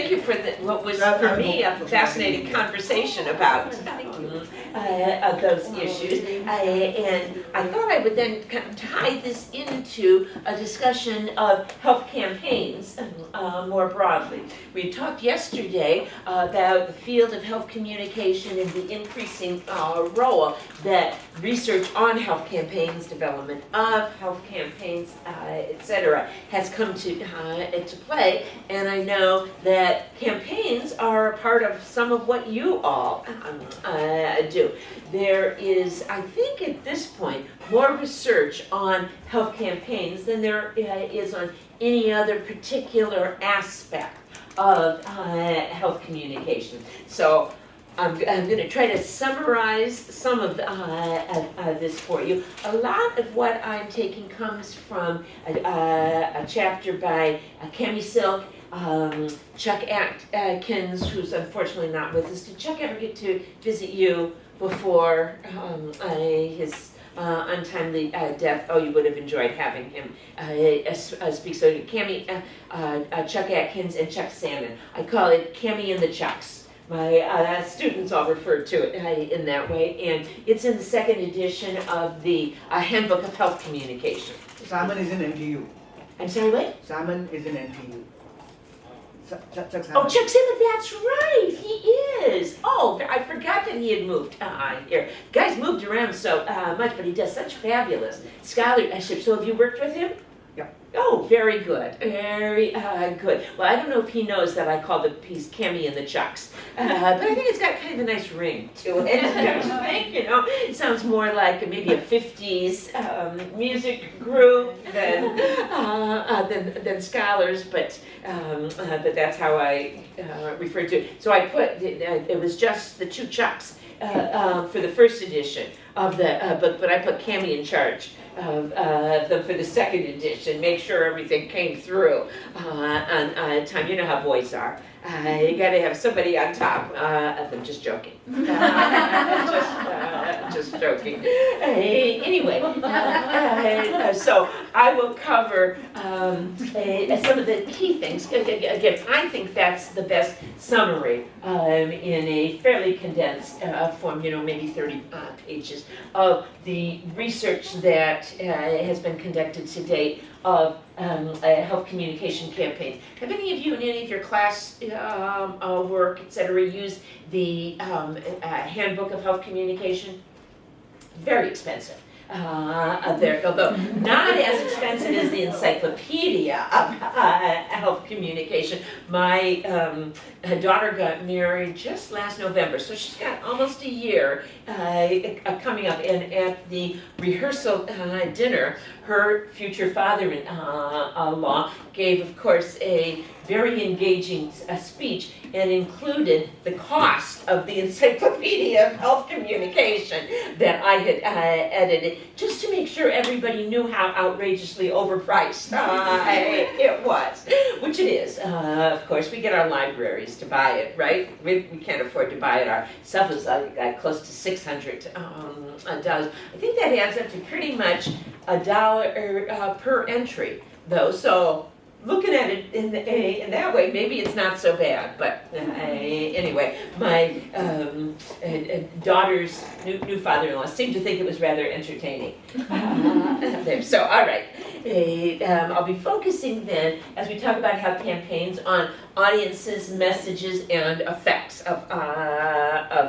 thank you for what was, for me, a fascinating conversation about those issues. And I thought I would then kind of tie this into a discussion of health campaigns more broadly. We talked yesterday about the field of health communication and the increasing role that research on health campaigns, development of health campaigns, etc., has come to play. And I know that campaigns are a part of some of what you all do. There is, I think at this point, more research on health campaigns than there is on any other particular aspect of health communication. So I'm going to try to summarize some of this for you. A lot of what I'm taking comes from a chapter by Cami Silk, Chuck Atkins, who's unfortunately not with us. Did Chuck ever get to visit you before his untimely death? Oh, you would have enjoyed having him speak. So Cami, Chuck Atkins, and Chuck Salmon. I call it Cami and the Chucks. My students all refer to it in that way, and it's in the second edition of the Handbook of Health Communication. Salmon is in NTU. I'm sorry, what? Salmon is in NTU. Chuck Salmon. Oh, Chuck Salmon, that's right, he is. Oh, I forgot that he had moved here. Guy's moved around so much, but he does such fabulous scholarship. So have you worked with him? Yeah. Oh, very good, very good. Well, I don't know if he knows that I call the piece Cami and the Chucks, but I think it's got kind of a nice ring to it, don't you think? You know, it sounds more like maybe a 50s music group than Scholars, but that's how I refer to it. So I put, it was just the two Chucks for the first edition of the book, but I put Cami in charge of them for the second edition, make sure everything came through on time. You know how boys are. You got to have somebody on top of them. Just joking. Just joking. Anyway, so I will cover some of the key things. Again, I think that's the best summary in a fairly condensed form, you know, maybe 30 pages of the research that has been conducted to date of health communication campaigns. Have any of you in any of your class work, etc., used the Handbook of Health Communication? Very expensive. There, although not as expensive as the Encyclopedia of Health Communication. My daughter got married just last November, so she's got almost a year coming up, and at the rehearsal dinner, her future father-in-law gave, of course, a very engaging speech and included the cost of the Encyclopedia of Health Communication that I had edited, just to make sure everybody knew how outrageously overpriced it was, which it is. Of course, we get our libraries to buy it, right? We can't afford to buy it ourselves. It's like close to $600. I think that adds up to pretty much $1 per entry, though. So looking at it in that way, maybe it's not so bad. But anyway, my daughter's new father-in-law seemed to think it was rather entertaining. There. So, all right. I'll be focusing then, as we talk about health campaigns, on audiences, messages, and effects of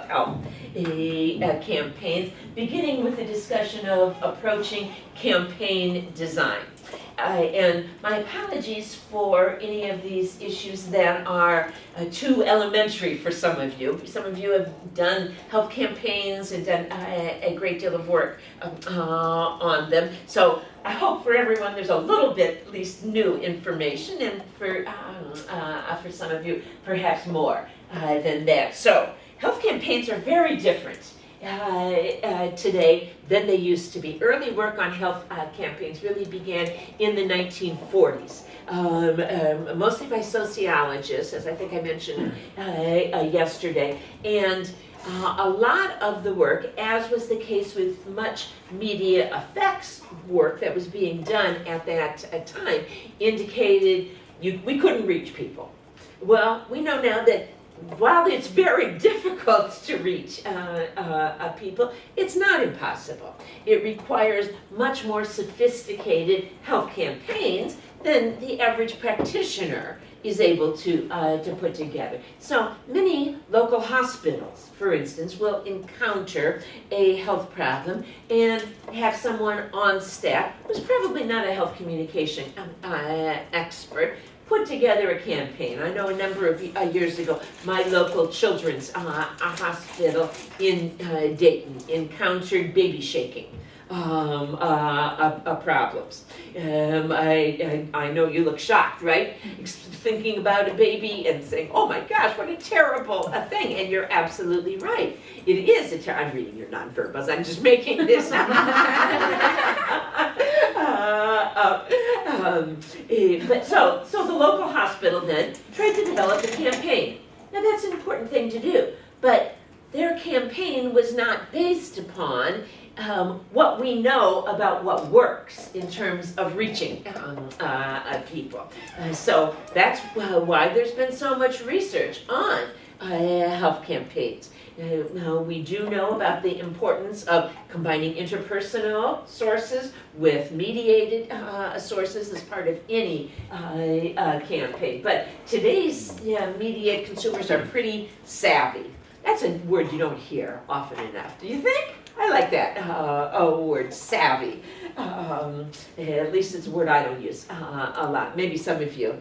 health campaigns, beginning with the discussion of approaching campaign design. And my apologies for any of these issues that are too elementary for some of you. Some of you have done health campaigns and done a great deal of work on them. So I hope for everyone there's a little bit, at least, new information, and for some of you, perhaps more than that. So health campaigns are very different today than they used to be. Early work on health campaigns really began in the 1940s, mostly by sociologists, as I think I mentioned yesterday. And a lot of the work, as was the case with much media effects work that was being done at that time, indicated we couldn't reach people. Well, we know now that while it's very difficult to reach people, it's not impossible. It requires much more sophisticated health campaigns than the average practitioner is able to put together. So many local hospitals, for instance, will encounter a health problem and have someone on staff who's probably not a health communication expert put together a campaign. I know a number of years ago, my local children's hospital in Dayton encountered baby shaking problems. I know you look shocked, right? Thinking about a baby and saying, oh my gosh, what a terrible thing. And you're absolutely right. It is I'm reading your nonverbals. I'm just making this up. But so the local hospital then tried to develop a campaign. Now that's an important thing to do, but their campaign was not based upon what we know about what works in terms of reaching people. So that's why there's been so much research on health campaigns. Now we do know about the importance of combining interpersonal sources with mediated sources as part of any campaign. But today's media consumers are pretty savvy. That's a word you don't hear often enough. Do you think? I like that word, savvy. At least it's a word I don't use a lot. Maybe some of you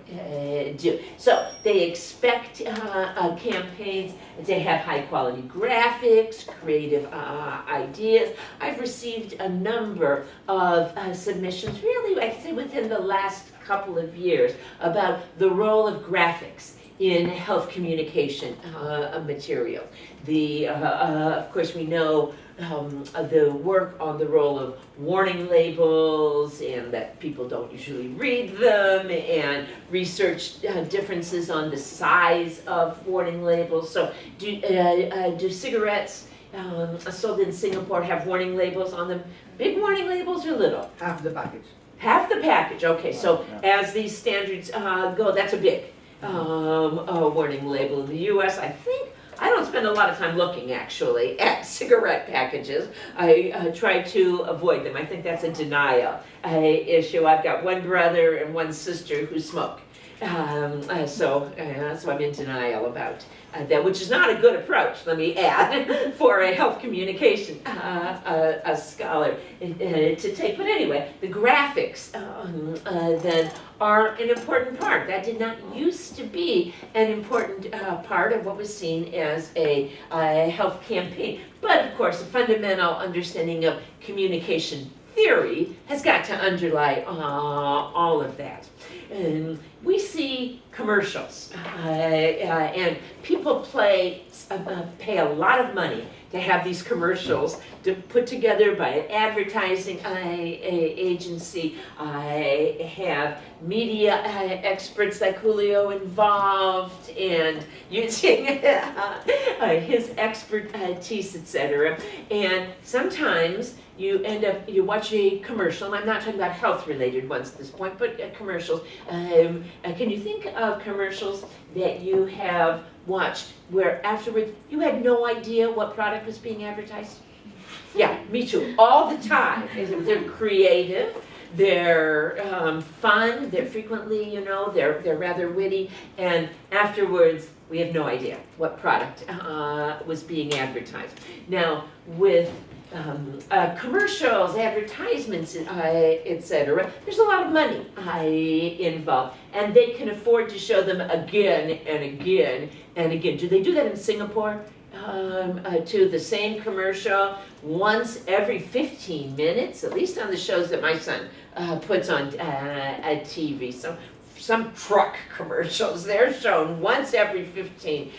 do. So they expect campaigns to have high quality graphics, creative ideas. I've received a number of submissions, really, I'd say within the last couple of years, about the role of graphics in health communication material. Of course, we know the work on the role of warning labels and that people don't usually read them, and research differences on the size of warning labels. So do cigarettes sold in Singapore have warning labels on them? Big warning labels or little? Half the package. Half the package, okay. So as these standards go, that's a big warning label. In the US, I don't spend a lot of time looking, actually, at cigarette packages. I try to avoid them. I think that's a denial issue. I've got one brother and one sister who smoke. So I'm in denial about that, which is not a good approach, let me add, for a health communication a scholar to take. But anyway, the graphics then are an important part. That did not used to be an important part of what was seen as a health campaign. But of course, a fundamental understanding of communication theory has got to underlie all of that. And we see commercials, and people pay a lot of money to have these commercials put together by an advertising agency. I have media experts like Julio involved and using his expertise, etc. And sometimes you watch a commercial, and I'm not talking about health-related ones at this point, but commercials. Can you think of commercials that you have watched where afterwards you had no idea what product was being advertised? Yeah, me too, all the time. They're creative, they're fun, they're frequently, they're rather witty, and afterwards we have no idea what product was being advertised. Now, with commercials, advertisements, etc. There's a lot of money involved, and they can afford to show them again and again and again. Do they do that in Singapore? To the same commercial once every 15 minutes, at least on the shows that my son puts on TV. So some truck commercials, they're shown once every 15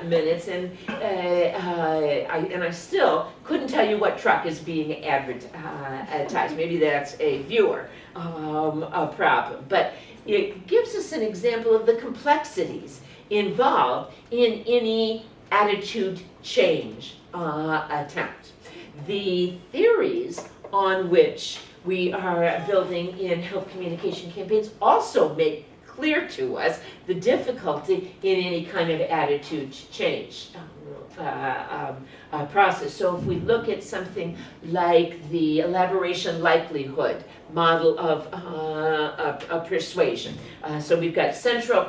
minutes, and I still couldn't tell you what truck is being advertised. Maybe that's a viewer problem, but it gives us an example of the complexities involved in any attitude change attempt. The theories on which we are building in health communication campaigns also make clear to us the difficulty in any kind of attitude change process. So if we look at something like the elaboration likelihood model of persuasion. So we've got central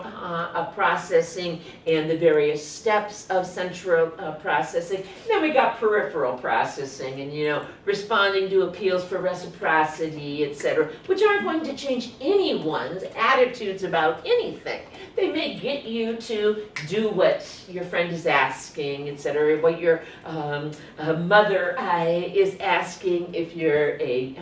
processing and the various steps of central processing. And then we got peripheral processing and, responding to appeals for reciprocity, etc., which aren't going to change anyone's attitudes about anything. They may get you to do what your friend is asking, etc., what your mother is asking if you're a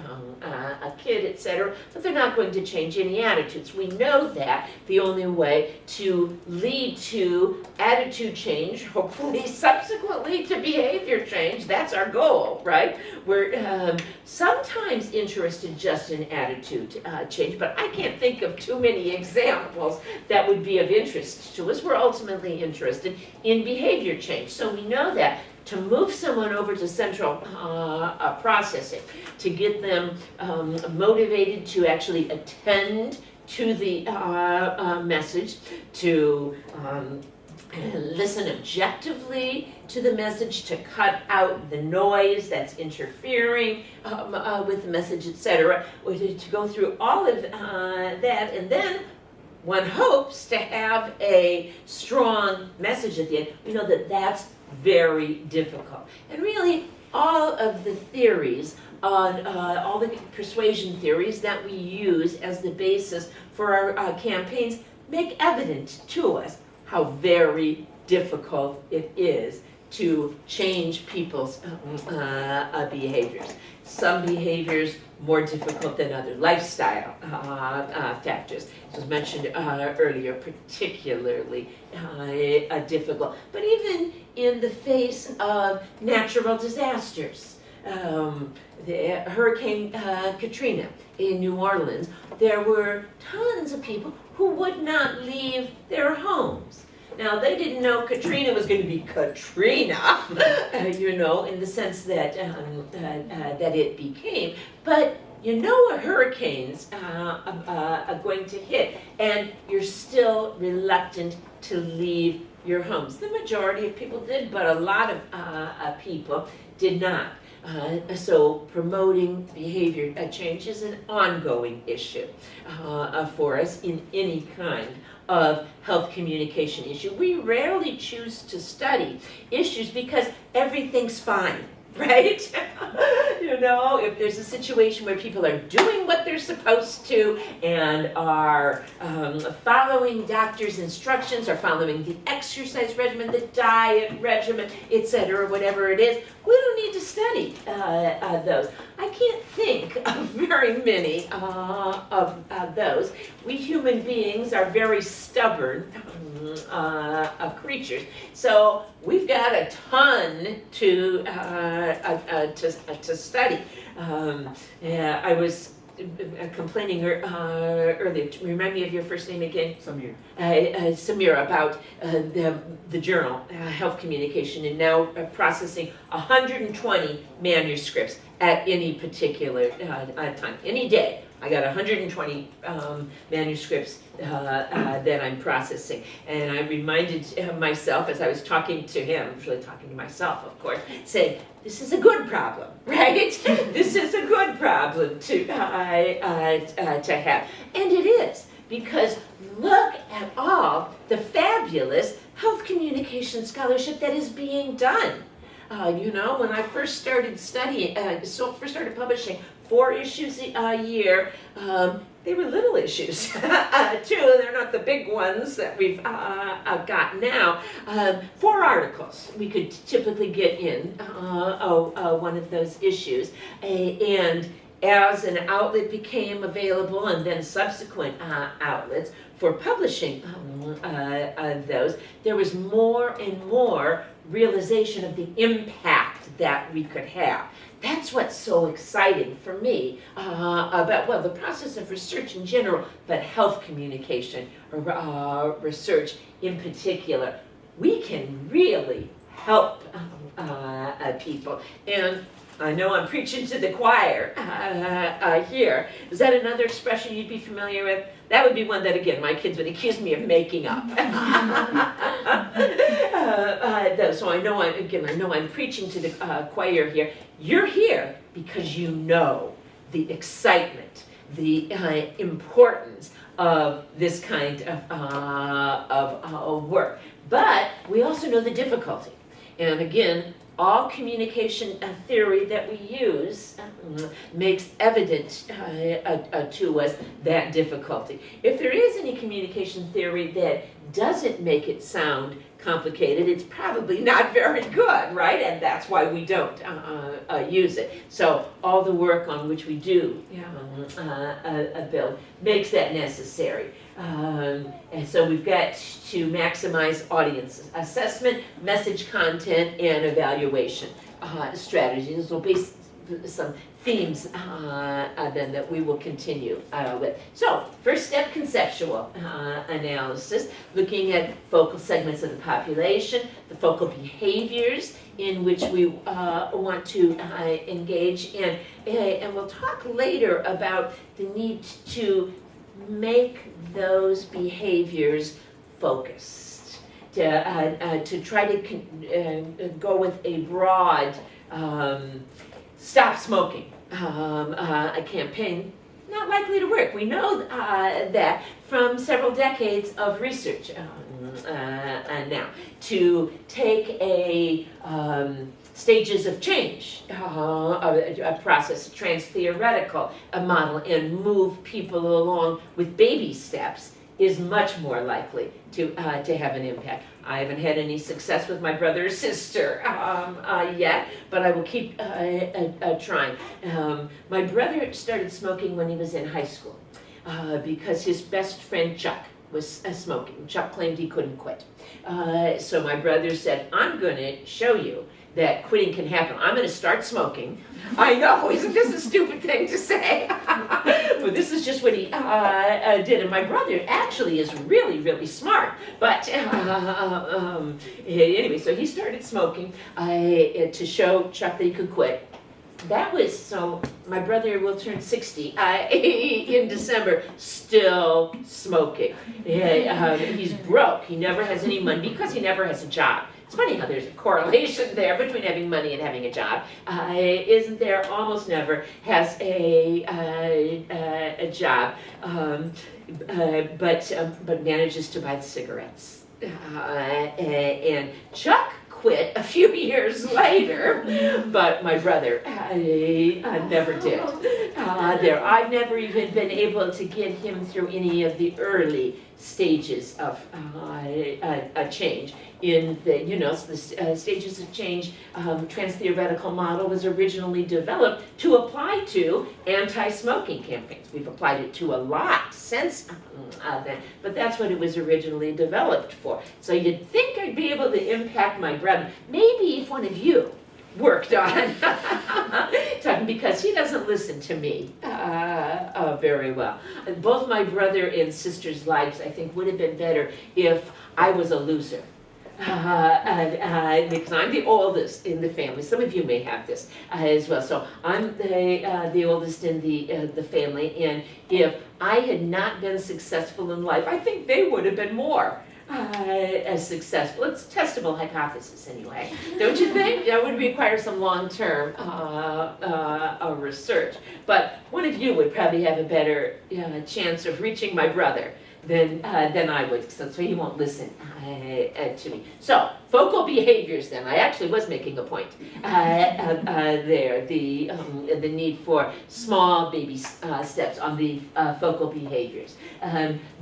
kid, etc., but they're not going to change any attitudes. We know that the only way to lead to attitude change, hopefully subsequently to behavior change, that's our goal, right? We're sometimes interested just in attitude change, but I can't think of too many examples that would be of interest to us. We're ultimately interested in behavior change. So we know that to move someone over to central processing, to get them motivated to actually attend to the message, to listen objectively to the message, to cut out the noise that's interfering with the message, etc., or to go through all of that, and then one hopes to have a strong message at the end. We know that that's very difficult. And really, all of the theories, all the persuasion theories that we use as the basis for our campaigns make evident to us how very difficult it is to change people's behaviors. Some behaviors more difficult than other. Lifestyle factors, as was mentioned earlier, particularly difficult. But even in the face of natural disasters, the Hurricane Katrina in New Orleans, there were tons of people who would not leave their homes. Now, they didn't know Katrina was going to be Katrina, in the sense that that it became. But hurricanes are going to hit, and you're still reluctant to leave your homes. The majority of people did, but a lot of people did not. So promoting behavior change is an ongoing issue for us in any kind of health communication issue. We rarely choose to study issues because everything's fine, right? If there's a situation where people are doing what they're supposed to and are following doctor's instructions or following the exercise regimen, the diet regimen, etc., whatever it is, we don't need to study those. I can't think of very many of those. We human beings are very stubborn creatures, so we've got a ton to study. I was complaining earlier. Remind me of your first name again. Samir. Samir, about the journal, Health Communication, and now processing 120 manuscripts at any particular time. Any day, I got 120 manuscripts that I'm processing. And I reminded myself, as I was talking to him, I was really talking to myself, of course, saying, this is a good problem, right? This is a good problem to have. And it is, because look at all the fabulous health communication scholarship that is being done. When I first started studying, first started publishing 4 issues a year, they were little issues, too. They're not the big ones that we've got now. 4 articles we could typically get in one of those issues. And as an outlet became available, and then subsequent outlets for publishing those, there was more and more realization of the impact that we could have. That's what's so exciting for me about, the process of research in general, but health communication research in particular. We can really help people. And I know I'm preaching to the choir here. Is that another expression you'd be familiar with? That would be one that, again, my kids would accuse me of making up. So I know I'm preaching to the choir here. You're here because you know the excitement, the importance of this kind of work. But we also know the difficulty. And again, all communication theory that we use makes evident to us that difficulty. If there is any communication theory that doesn't make it sound complicated, it's probably not very good, right? And that's why we don't use it. So all the work on which we do build makes that necessary. And so we've got to maximize audience assessment, message content, and evaluation strategies. Will be some themes then that we will continue with. So, first step, conceptual analysis, looking at focal segments of the population, the focal behaviors in which we want to engage in, and we'll talk later about the need to make those behaviors focused, to try to go with a broad stop smoking a campaign. Not likely to work. We know that from several decades of research now. To take a stages of change, a process, a trans-theoretical model, and move people along with baby steps is much more likely to have an impact. I haven't had any success with my brother or sister yet, but I will keep trying. My brother started smoking when he was in high school because his best friend Chuck was smoking. Chuck claimed he couldn't quit. So my brother said, I'm going to show you that quitting can happen. I'm going to start smoking. I know, isn't this a stupid thing to say? But this is just what he did. And my brother actually is really, really smart. But anyway, so he started smoking to show Chuck that he could quit. That was, so my brother will turn 60 in December, still smoking. He's broke. He never has any money because he never has a job. It's funny how there's a correlation there between having money and having a job. Isn't there? Almost never has a job, but manages to buy the cigarettes. And Chuck quit a few years later, but my brother never did. I've never even been able to get him through any of the early stages of a change. In the, the stages of change, trans-theoretical model was originally developed to apply to anti-smoking campaigns. We've applied it to a lot since then, but that's what it was originally developed for. So you'd think I'd be able to impact my brother. Maybe if one of you worked on talking, because he doesn't listen to me very well. Both my brother and sister's lives, I think, would have been better if I was a loser. Because I'm the oldest in the family. Some of you may have this as well. So I'm the oldest in the family, and if I had not been successful in life, I think they would have been more as successful. It's a testable hypothesis anyway, don't you think? That would require some long-term research. But one of you would probably have a better chance of reaching my brother than I would, so he won't listen to me. So, focal behaviors then. I actually was making a point there. The need for small baby steps on the focal behaviors.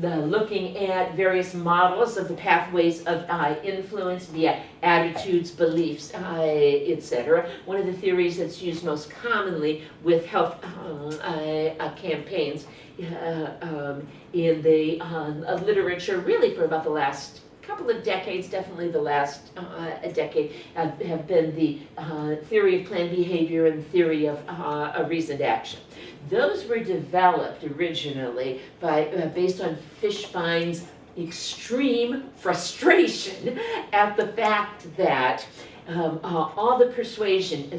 Looking at various models of the pathways of influence via attitudes, beliefs, etc. One of the theories that's used most commonly with health campaigns in the literature, really for about the last couple of decades, definitely the last decade, have been the theory of planned behavior and theory of reasoned action. Those were developed originally based on Fishbein's extreme frustration at the fact that all the persuasion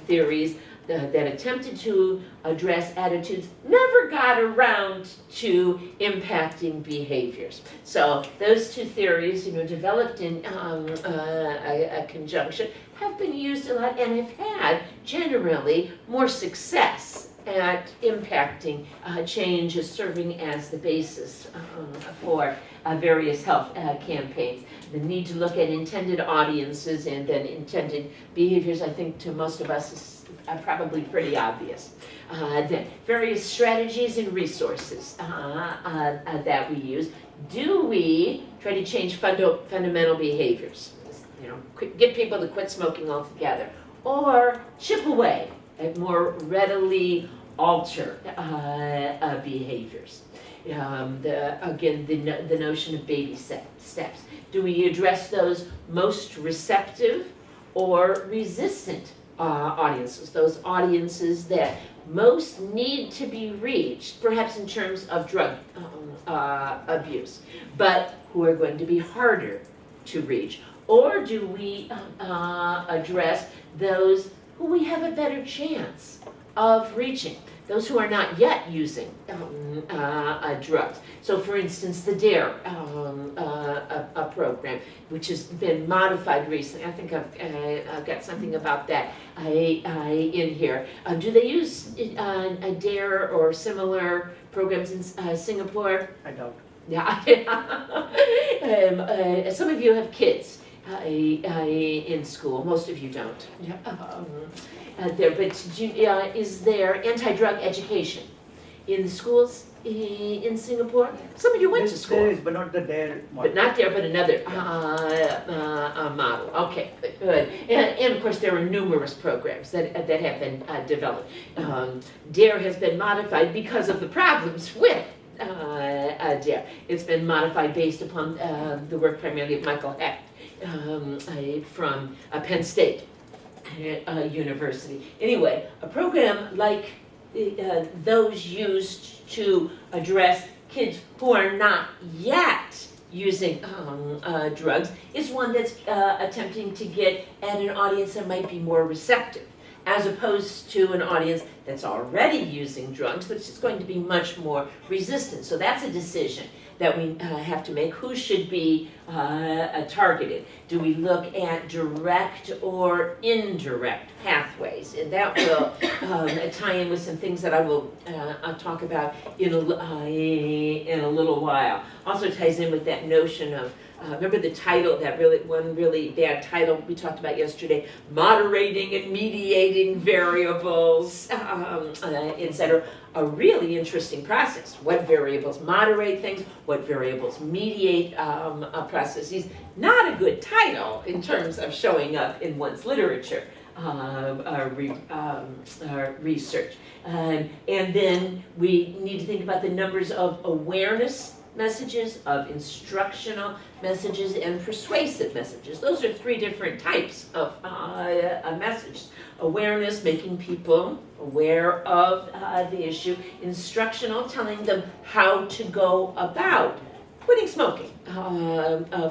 theories that attempted to address attitudes never got around to impacting behaviors. So those two theories, developed in a conjunction, have been used a lot and have had generally more success at impacting changes, serving as the basis for various health campaigns. The need to look at intended audiences and then intended behaviors, I think to most of us is probably pretty obvious. Then various strategies and resources that we use. Do we try to change fundamental behaviors? Get people to quit smoking altogether, or chip away at more readily alter behaviors. The notion of baby steps. Do we address those most receptive or resistant audiences, those audiences that most need to be reached, perhaps in terms of drug abuse, but who are going to be harder to reach? Or do we address those who we have a better chance of reaching, those who are not yet using drugs? So for instance, the DARE program, which has been modified recently. I think I've got something about that in here. Do they use a DARE or similar programs in Singapore? I doubt. Yeah. Some of you have kids in school. Most of you don't. Is there anti-drug education in the schools in Singapore? Some of you went to school. There is, but not the DARE model. But not there, but another model. Okay, good. And of course, there are numerous programs that have been developed. DARE has been modified because of the problems with DARE. It's been modified based upon the work primarily of Michael Hecht from Penn State University. Anyway, a program like those used to address kids who are not yet using drugs is one that's attempting to get at an audience that might be more receptive, as opposed to an audience that's already using drugs, which is going to be much more resistant. So that's a decision that we have to make. Who should be targeted? Do we look at direct or indirect pathways? And that will tie in with some things that I will talk about in a little while. Also ties in with that notion of, remember the title, that one really bad title we talked about yesterday, moderating and mediating variables, etc. A really interesting process. What variables moderate things, what variables mediate processes. Not a good title in terms of showing up in one's literature research. And then we need to think about the numbers of awareness messages, of instructional messages, and persuasive messages. Those are three different types of messages. Awareness, making people aware of the issue. Instructional, telling them how to go about quitting smoking,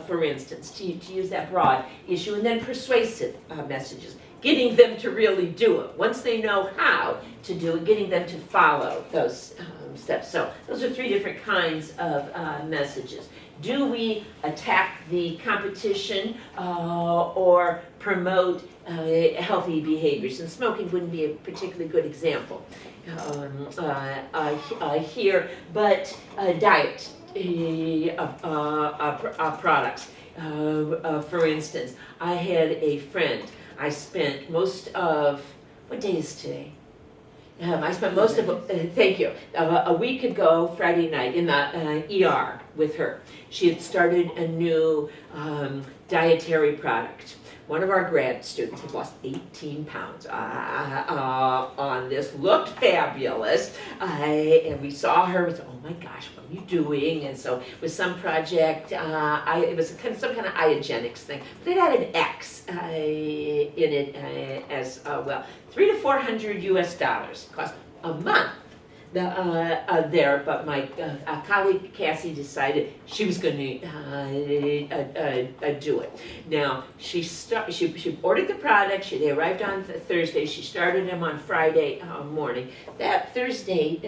for instance, to use that broad issue. And then persuasive messages, getting them to really do it. Once they know how to do it, getting them to follow those steps. So those are three different kinds of messages. Do we attack the competition or promote healthy behaviors? And smoking wouldn't be a particularly good example here, but diet products. For instance, I had a friend. I spent most of, what day is today? I spent most of, thank you, a week ago, Friday night, in the ER with her. She had started a new dietary product. One of our grad students had lost 18 pounds on this, looked fabulous, and we saw her, we said, oh my gosh, what are you doing? And so it was some project, it was some kind of iogenics thing, but it had an X in it as well. $300 to $400 US cost a month. there, but my colleague Cassie decided she was going to do it. Now, she ordered the product, they arrived on Thursday, she started them on Friday morning. That Thursday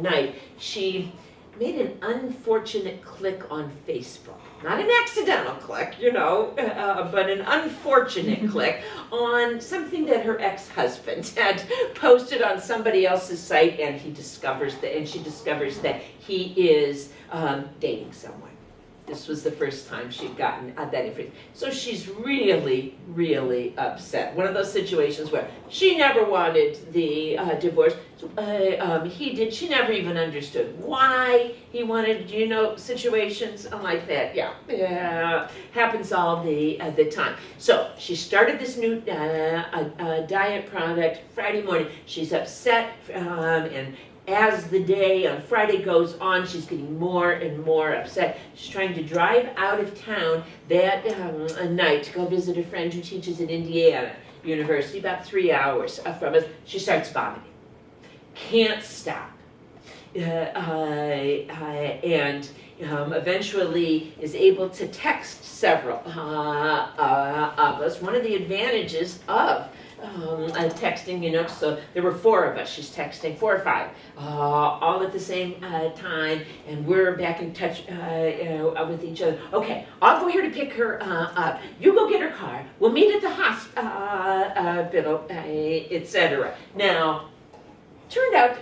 night, she made an unfortunate click on Facebook. Not an accidental click, but an unfortunate click on something that her ex-husband had posted on somebody else's site, and she discovers that he is dating someone. This was the first time she'd gotten that information. So she's really, really upset. One of those situations where she never wanted the divorce. He did. She never even understood why he wanted, situations like that. Yeah, happens all the time. So she started this new diet product Friday morning. She's upset, and as the day on Friday goes on, she's getting more and more upset. She's trying to drive out of town that night to go visit a friend who teaches at Indiana University, about 3 hours from us. She starts vomiting. Can't stop. And eventually is able to text several of us. One of the advantages of texting, so there were 4 of us. She's texting 4 or 5, all at the same time, and we're back in touch with each other. Okay, I'll go here to pick her up. You go get her car. We'll meet at the hospital, etc. Now, turned out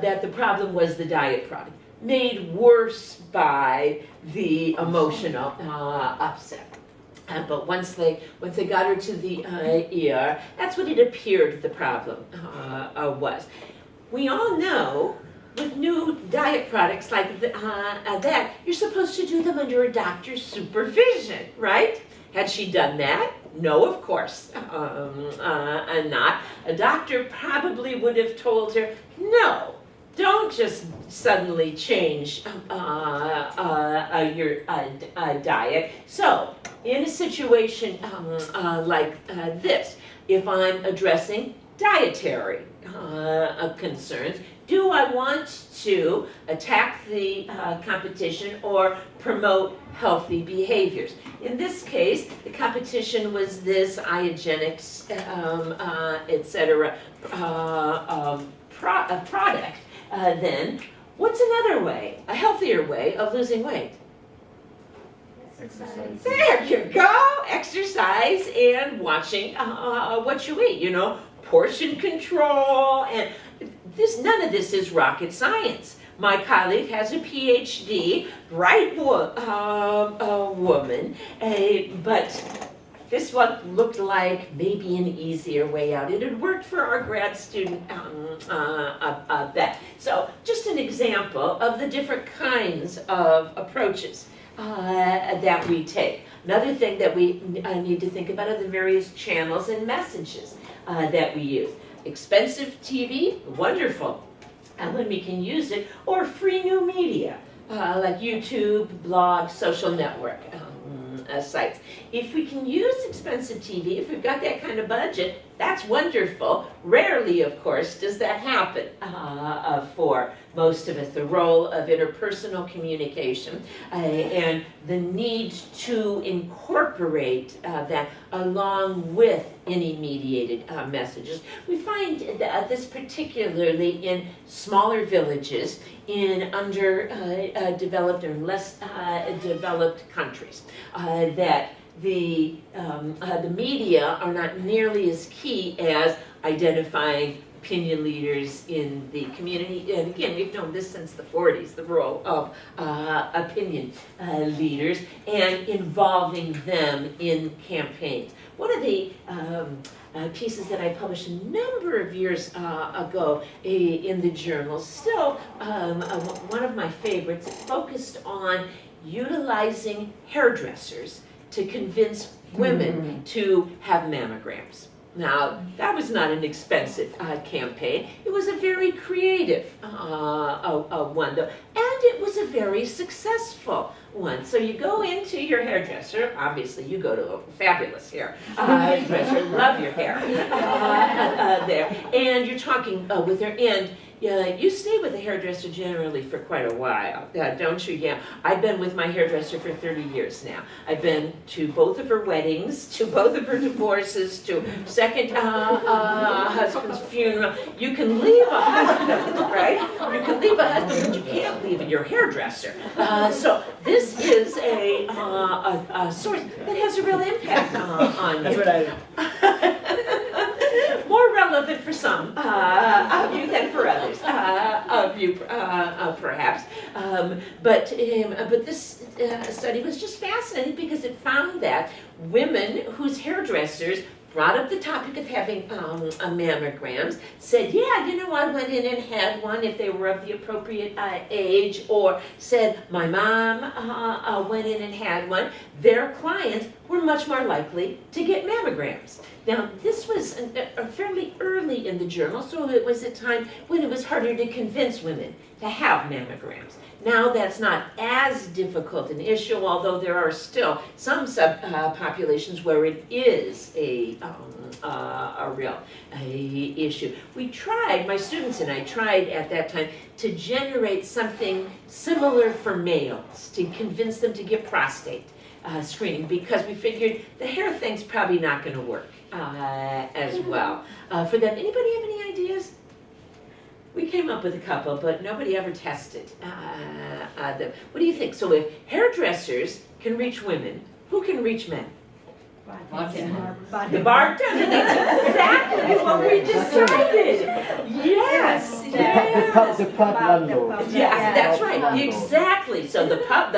that the problem was the diet product, made worse by the emotional upset. But once they got her to the ER, that's what it appeared the problem was. We all know with new diet products like that, you're supposed to do them under a doctor's supervision, right? Had she done that? No, of course not. A doctor probably would have told her, no, don't just suddenly change your diet. So, in a situation like this, if I'm addressing dietary concerns, do I want to attack the competition or promote healthy behaviors? In this case, the competition was this IGenics, etc. Product. Then, what's another way, a healthier way of losing weight? Exercise. There you go, exercise and watching what you eat, portion control, and none of this is rocket science. My colleague has a PhD, bright woman, but this one looked like maybe an easier way out. It had worked for our grad student So just an example of the different kinds of approaches that we take. Another thing that we need to think about are the various channels and messages that we use. Expensive TV, wonderful, and when we can use it, or free new media, like YouTube, blog, social network sites. If we can use expensive TV, if we've got that kind of budget, that's wonderful. Rarely, of course, does that happen for most of us. The role of interpersonal communication and the need to incorporate that along with any mediated messages. We find this particularly in smaller villages, in underdeveloped or less developed countries, that the media are not nearly as key as identifying opinion leaders in the community. And again, we've known this since the 40s, the role of opinion leaders and involving them in campaigns. One of the pieces that I published a number of years ago in the journal, still one of my favorites, focused on utilizing hairdressers to convince women to have mammograms. Now, that was not an expensive campaign. It was a very creative one, though, and it was a very successul one. So you go into your hairdresser, obviously you go to a fabulous hairdresser, love your hair there, and you're talking with her, and Yeah, you stay with a hairdresser generally for quite a while, don't you? Yeah, I've been with my hairdresser for 30 years now. I've been to both of her weddings, to both of her divorces, to second husband's funeral. You can leave a husband, right? You can leave a husband, but you can't leave your hairdresser. So this is a source that has a real impact on you. That's what I. More relevant for some of you than for others of you, perhaps. But this study was just fascinating because it found that women whose hairdressers brought up the topic of having mammograms, said, yeah, you know, I went in and had one if they were of the appropriate age, or said, my mom went in and had one, their clients were much more likely to get mammograms. Now, this was fairly early in the journal, so it was a time when it was harder to convince women to have mammograms. Now that's not as difficult an issue, although there are still some subpopulations where it is a real issue. We tried, my students and I tried at that time, to generate something similar for males, to convince them to get prostate screening, because we figured the hair thing's probably not going to work as well for them. Anybody have any ideas? We came up with a couple, but nobody ever tested them. What do you think? So if hairdressers can reach women, who can reach men? The bartender. That's exactly what we decided. Yes, yes. The pub landlord. Yes, that's right. Exactly. So the pub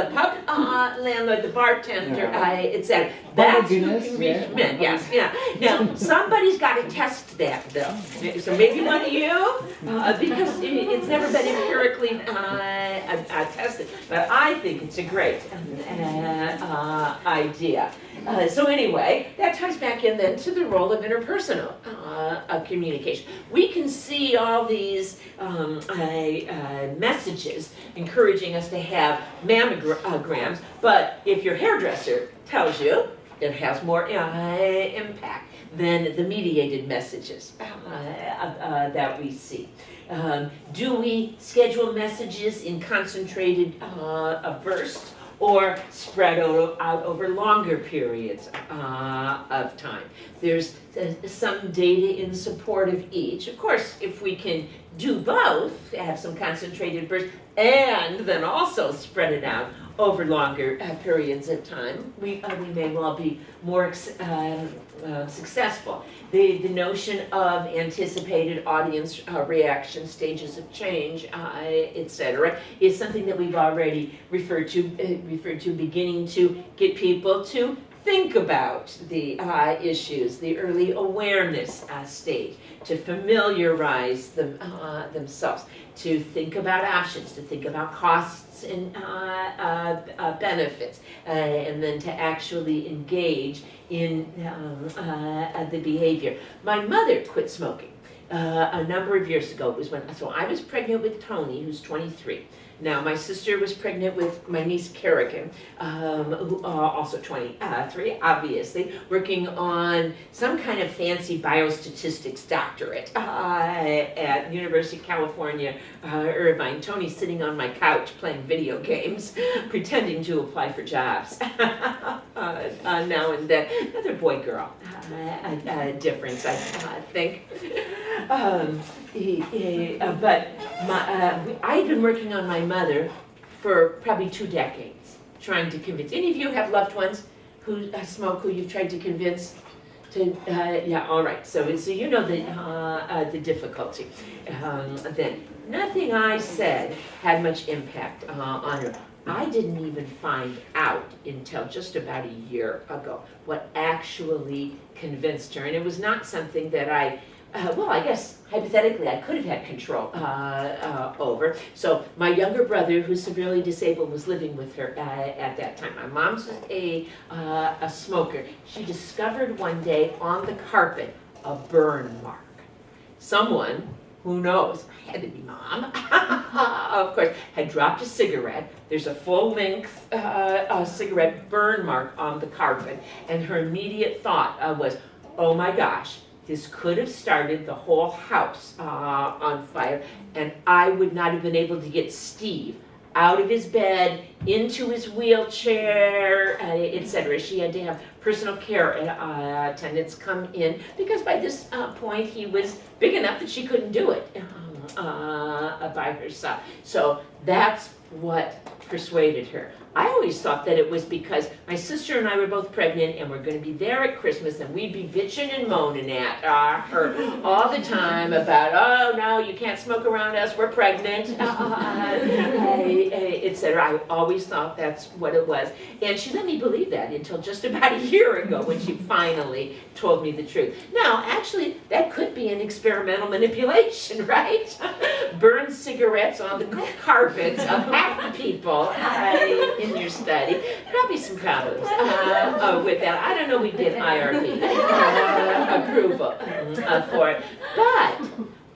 landlord, the bartender, etc. That's who can reach men. Yes, yeah. Now somebody's got to test that, though. So maybe one of you, because it's never been empirically tested. But I think it's a great idea. So anyway, that ties back in then to the role of interpersonal communication. We can see all these messages encouraging us to have mammograms, but if your hairdresser tells you, it has more impact than the mediated messages that we see. Do we schedule messages in concentrated bursts, or spread out over longer periods of time? There's some data in support of each. Of course, if we can do both, have some concentrated bursts, and then also spread it out over longer periods of time, we may well be more successful. The notion of anticipated audience reaction, stages of change, etc., is something that we've already referred to, beginning to get people to think about the issues, the early awareness stage, to familiarize themselves, to think about options, to think about costs and benefits, and then to actually engage in the behavior. My mother quit smoking a number of years ago. It was so I was pregnant with Tony, who's 23. Now, my sister was pregnant with my niece Kerrigan, who also 23, obviously, working on some kind of fancy biostatistics doctorate at University of California, Irvine. Tony's sitting on my couch playing video games, pretending to apply for jobs now and then. Another boy-girl difference, I think. But I've been working on my mother for probably 2 decades, trying to convince. Any of you have loved ones who smoke, who you've tried to convince to? Yeah, all right. So you know the difficulty. Then nothing I said had much impact on her. I didn't even find out until just about a year ago what actually convinced her, and it was not something that I guess hypothetically I could have had control over. So my younger brother, who's severely disabled, was living with her at that time. My mom's a smoker. She discovered one day on the carpet a burn mark. Someone, who knows, had to be Mom, of course, had dropped a cigarette. There's a full-length cigarette burn mark on the carpet, and her immediate thought was, oh my gosh, this could have started the whole house on fire, and I would not have been able to get Steve out of his bed, into his wheelchair, etc. She had to have personal care attendants come in, because by this point he was big enough that she couldn't do it by herself. So that's what persuaded her. I always thought that it was because my sister and I were both pregnant and we're going to be there at Christmas, and we'd be bitching and moaning at her all the time about, oh no, you can't smoke around us, we're pregnant, etc. I always thought that's what it was. And she let me believe that until just about a year ago, when she finally told me the truth. Now, actually, that could be an experimental manipulation, right? Burn cigarettes on the carpets of half the people in your study. Probably some problems with that. I don't know, we did hierarchy approval for it. But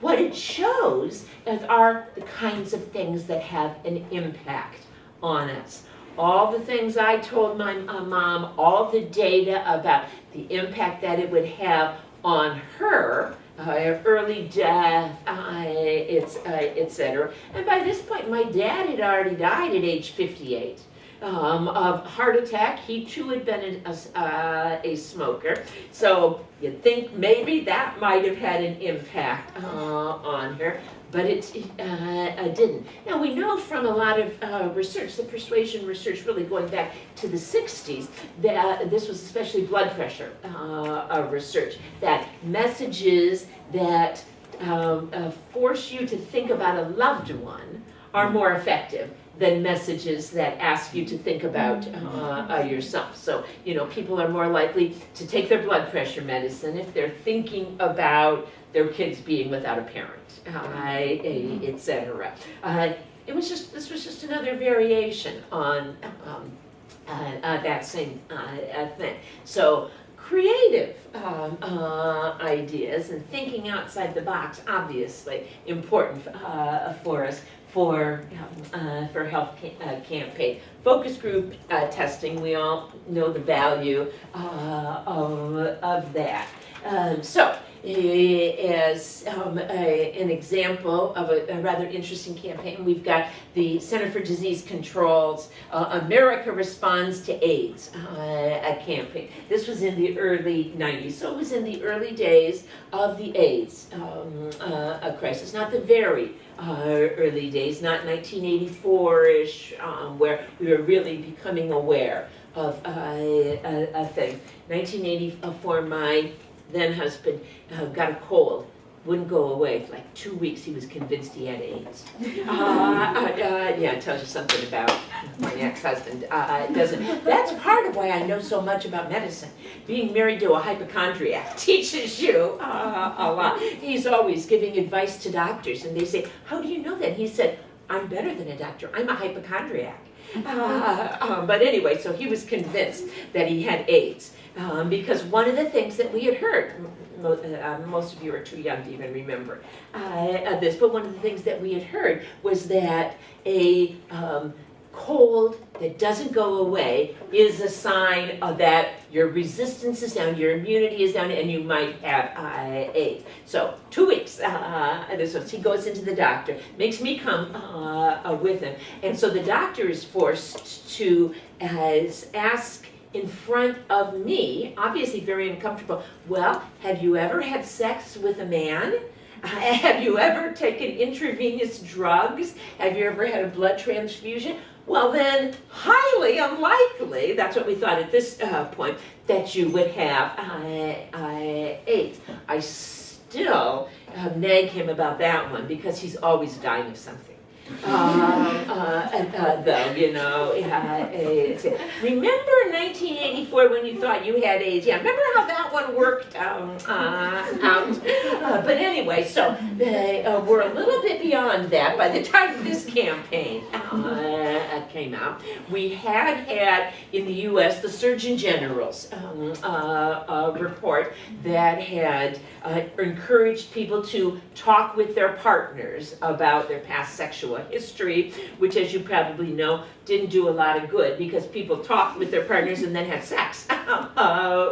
what it shows are the kinds of things that have an impact on us. All the things I told my mom, all the data about the impact that it would have on her, early death, etc. And by this point, my dad had already died at age 58 of heart attack. He too had been a smoker. So you'd think maybe that might have had an impact on her, but it didn't. Now we know from a lot of research, the persuasion research really going back to the 60s, that this was especially blood pressure research, that messages that force you to think about a loved one are more effective than messages that ask you to think about yourself. So, people are more likely to take their blood pressure medicine if they're thinking about their kids being without a parent, etc. This was just another variation on that same thing. So, creative ideas and thinking outside the box, obviously important for us for health campaign. Focus group testing, we all know the value of that. So, as an example of a rather interesting campaign, we've got the Center for Disease Control's America Responds to AIDS campaign. This was in the early 90s, so it was in the early days of the AIDS crisis, not the very early days, not 1984-ish, where we were really becoming aware of things. 1984, my then husband got a cold, wouldn't go away. For like 2 weeks, he was convinced he had AIDS. Yeah, it tells you something about my ex-husband. That's part of why I know so much about medicine. Being married to a hypochondriac teaches you a lot. He's always giving advice to doctors, and they say, "How do you know that?" He said, "I'm better than a doctor. I'm a hypochondriac." But anyway, so he was convinced that he had AIDS. Because one of the things that we had heard, most of you are too young to even remember this, but one of the things that we had heard was that a cold that doesn't go away is a sign of that your resistance is down, your immunity is down, and you might have AIDS. So 2 weeks, he goes into the doctor, makes me come with him, and so the doctor is forced to ask in front of me, obviously very uncomfortable, well, have you ever had sex with a man? Have you ever taken intravenous drugs? Have you ever had a blood transfusion? Well then, highly unlikely, that's what we thought at this point, that you would have AIDS. I still nag him about that one because he's always dying of something. Remember 1984 when you thought you had AIDS? Yeah, remember how that one worked out? But But anyway, so we're a little bit beyond that. By the time this campaign came out, we had in the U.S. the Surgeon General's report that had encouraged people to talk with their partners about their past sexual history, which, as you probably know, didn't do a lot of good because people talked with their partners and then had sex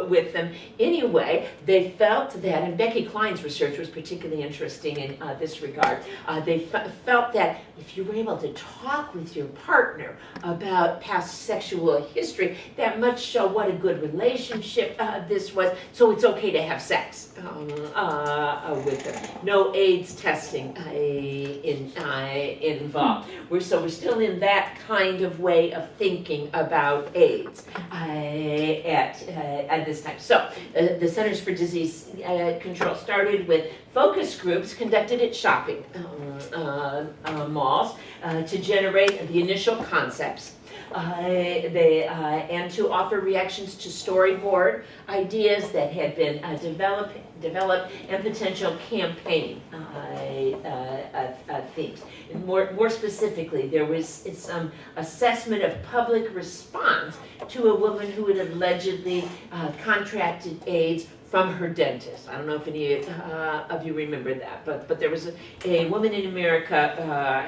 with them. Anyway, they felt that, and Becky Klein's research was particularly interesting in this regard, they felt that if you were able to talk with your partner about past sexual history, that might show what a good relationship this was, so it's okay to have sex with them. No AIDS testing involved. We're still in that kind of way of thinking about AIDS at this time. So the Centers for Disease Control started with focus groups conducted at shopping malls to generate the initial concepts. And to offer reactions to storyboard ideas that had been developed and potential campaign themes. And more specifically, there was some assessment of public response to a woman who had allegedly contracted AIDS from her dentist. I don't know if any of you remember that, but there was a woman in America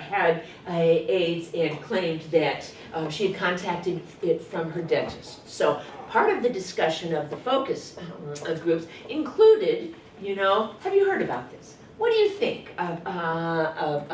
had AIDS and claimed that she had contacted it from her dentist. So part of the discussion of the focus groups included, have you heard about this? What do you think about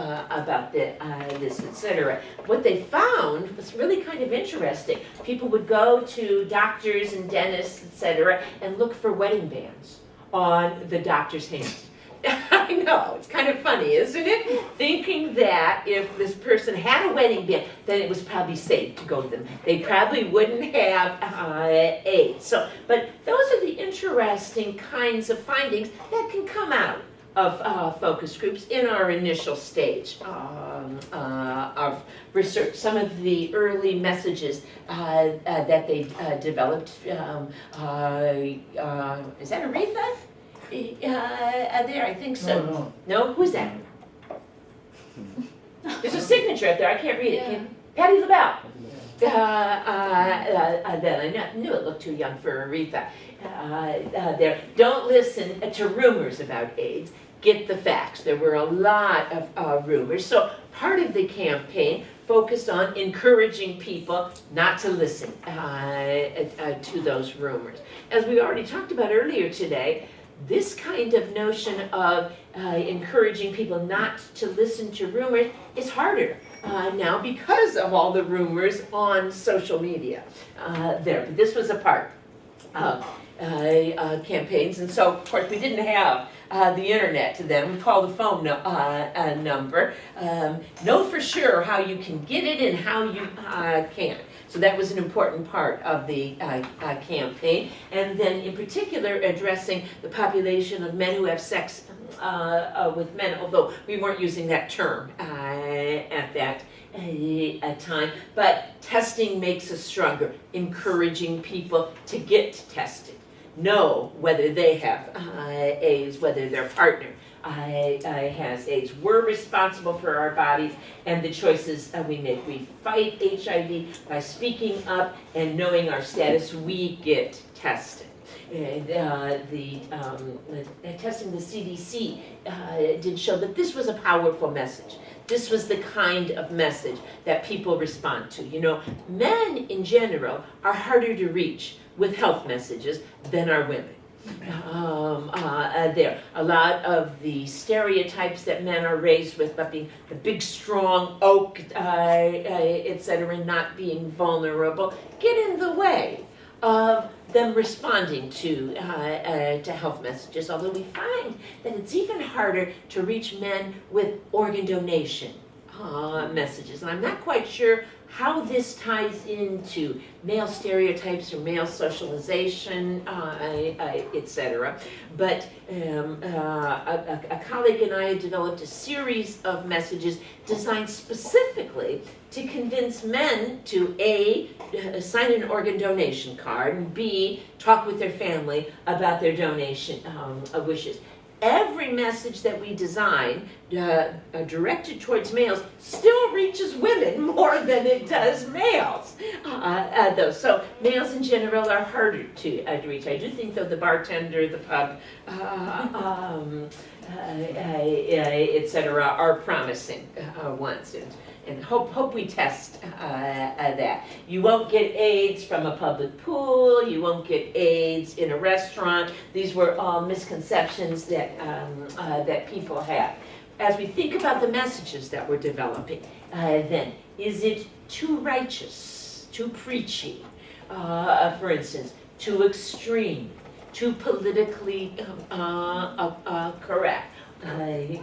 this, etc.? What they found was really kind of interesting. People would go to doctors and dentists, etc., and look for wedding bands on the doctor's hands. I know, it's kind of funny, isn't it? Thinking that if this person had a wedding band, then it was probably safe to go to them. They probably wouldn't have AIDS. But those are the interesting kinds of findings that can come out of focus groups in our initial stage of research. Some of the early messages that they developed, is that Aretha? There, I think so. No? Who's that? There's a signature up there, I can't read it. Patti LaBelle. Then I knew it looked too young for Aretha. There. Don't listen to rumors about AIDS. Get the facts. There were a lot of rumors. So part of the campaign focused on encouraging people not to listen to those rumors. As we already talked about earlier today, this kind of notion of encouraging people not to listen to rumors is harder now because of all the rumors on social media. This was a part of campaigns, and so of course we didn't have the internet then. We called the phone number. Know for sure how you can get it and how you can't. So that was an important part of the campaign. And then in particular addressing the population of men who have sex with men, although we weren't using that term at that time. But testing makes us stronger, encouraging people to get tested. Know whether they have AIDS, whether their partner has AIDS. We're responsible for our bodies and the choices we make. We fight HIV by speaking up and knowing our status. We get tested. Testing the CDC did show that this was a powerful message. This was the kind of message that people respond to. Men in general are harder to reach with health messages than are women. There. A lot of the stereotypes that men are raised with about being the big, strong oak, etc., not being vulnerable, get in the way of them responding to health messages, although we find that it's even harder to reach men with organ donation messages. And I'm not quite sure how this ties into male stereotypes or male socialization, etc. But a colleague and I developed a series of messages designed specifically to convince men to A, sign an organ donation card, and B, talk with their family about their donation wishes. every message that we design directed towards males still reaches women more than it does males. Though, so males in general are harder to reach. I do think, though, the bartender, the pub, etc., are promising ones, and hope we test that. You won't get AIDS from a public pool. You won't get AIDS in a restaurant. These were all misconceptions that that people have. As we think about the messages that we're developing, then, is it too righteous, too preachy, for instance, too extreme, too politically correct?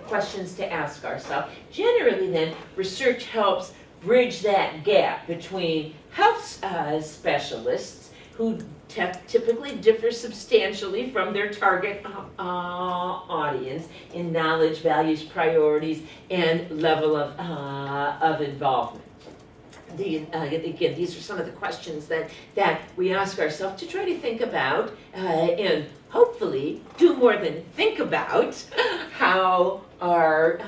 Questions to ask ourselves. Generally, then, research helps bridge that gap between health specialists who typically differ substantially from their target audience in knowledge, values, priorities, and level of involvement. Again, these are some of the questions that we ask ourselves to try to think about and hopefully do more than think about how our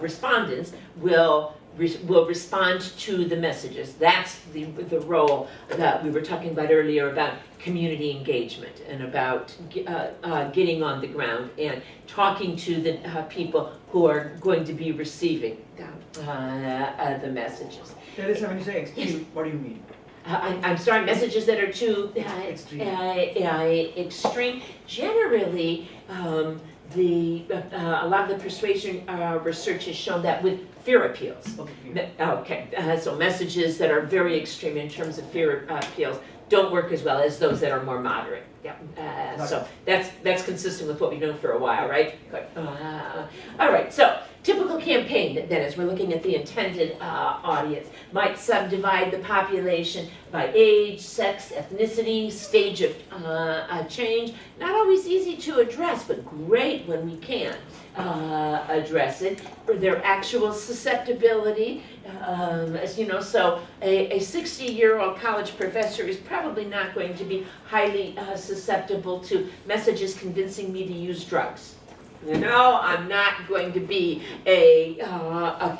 respondents will respond to the messages. That's the role that we were talking about earlier about community engagement and about getting on the ground and talking to the people who are going to be receiving the messages. Teresa, when you say extreme, Yes. what do you mean? I'm sorry, messages that are too Extreme. extreme. Generally, a lot of the persuasion research has shown that with fear appeals. Okay, so messages that are very extreme in terms of fear appeals don't work as well as those that are more moderate. Yeah. So that's consistent with what we've known for a while, right? Good. All right. So typical campaign then, as we're looking at the intended audience, might subdivide the population by age, sex, ethnicity, stage of change. Not always easy to address, but great when we can address it. For their actual susceptibility, as you know, so a 60-year-old college professor is probably not going to be highly susceptible to messages convincing me to use drugs. You know, I'm not going to be a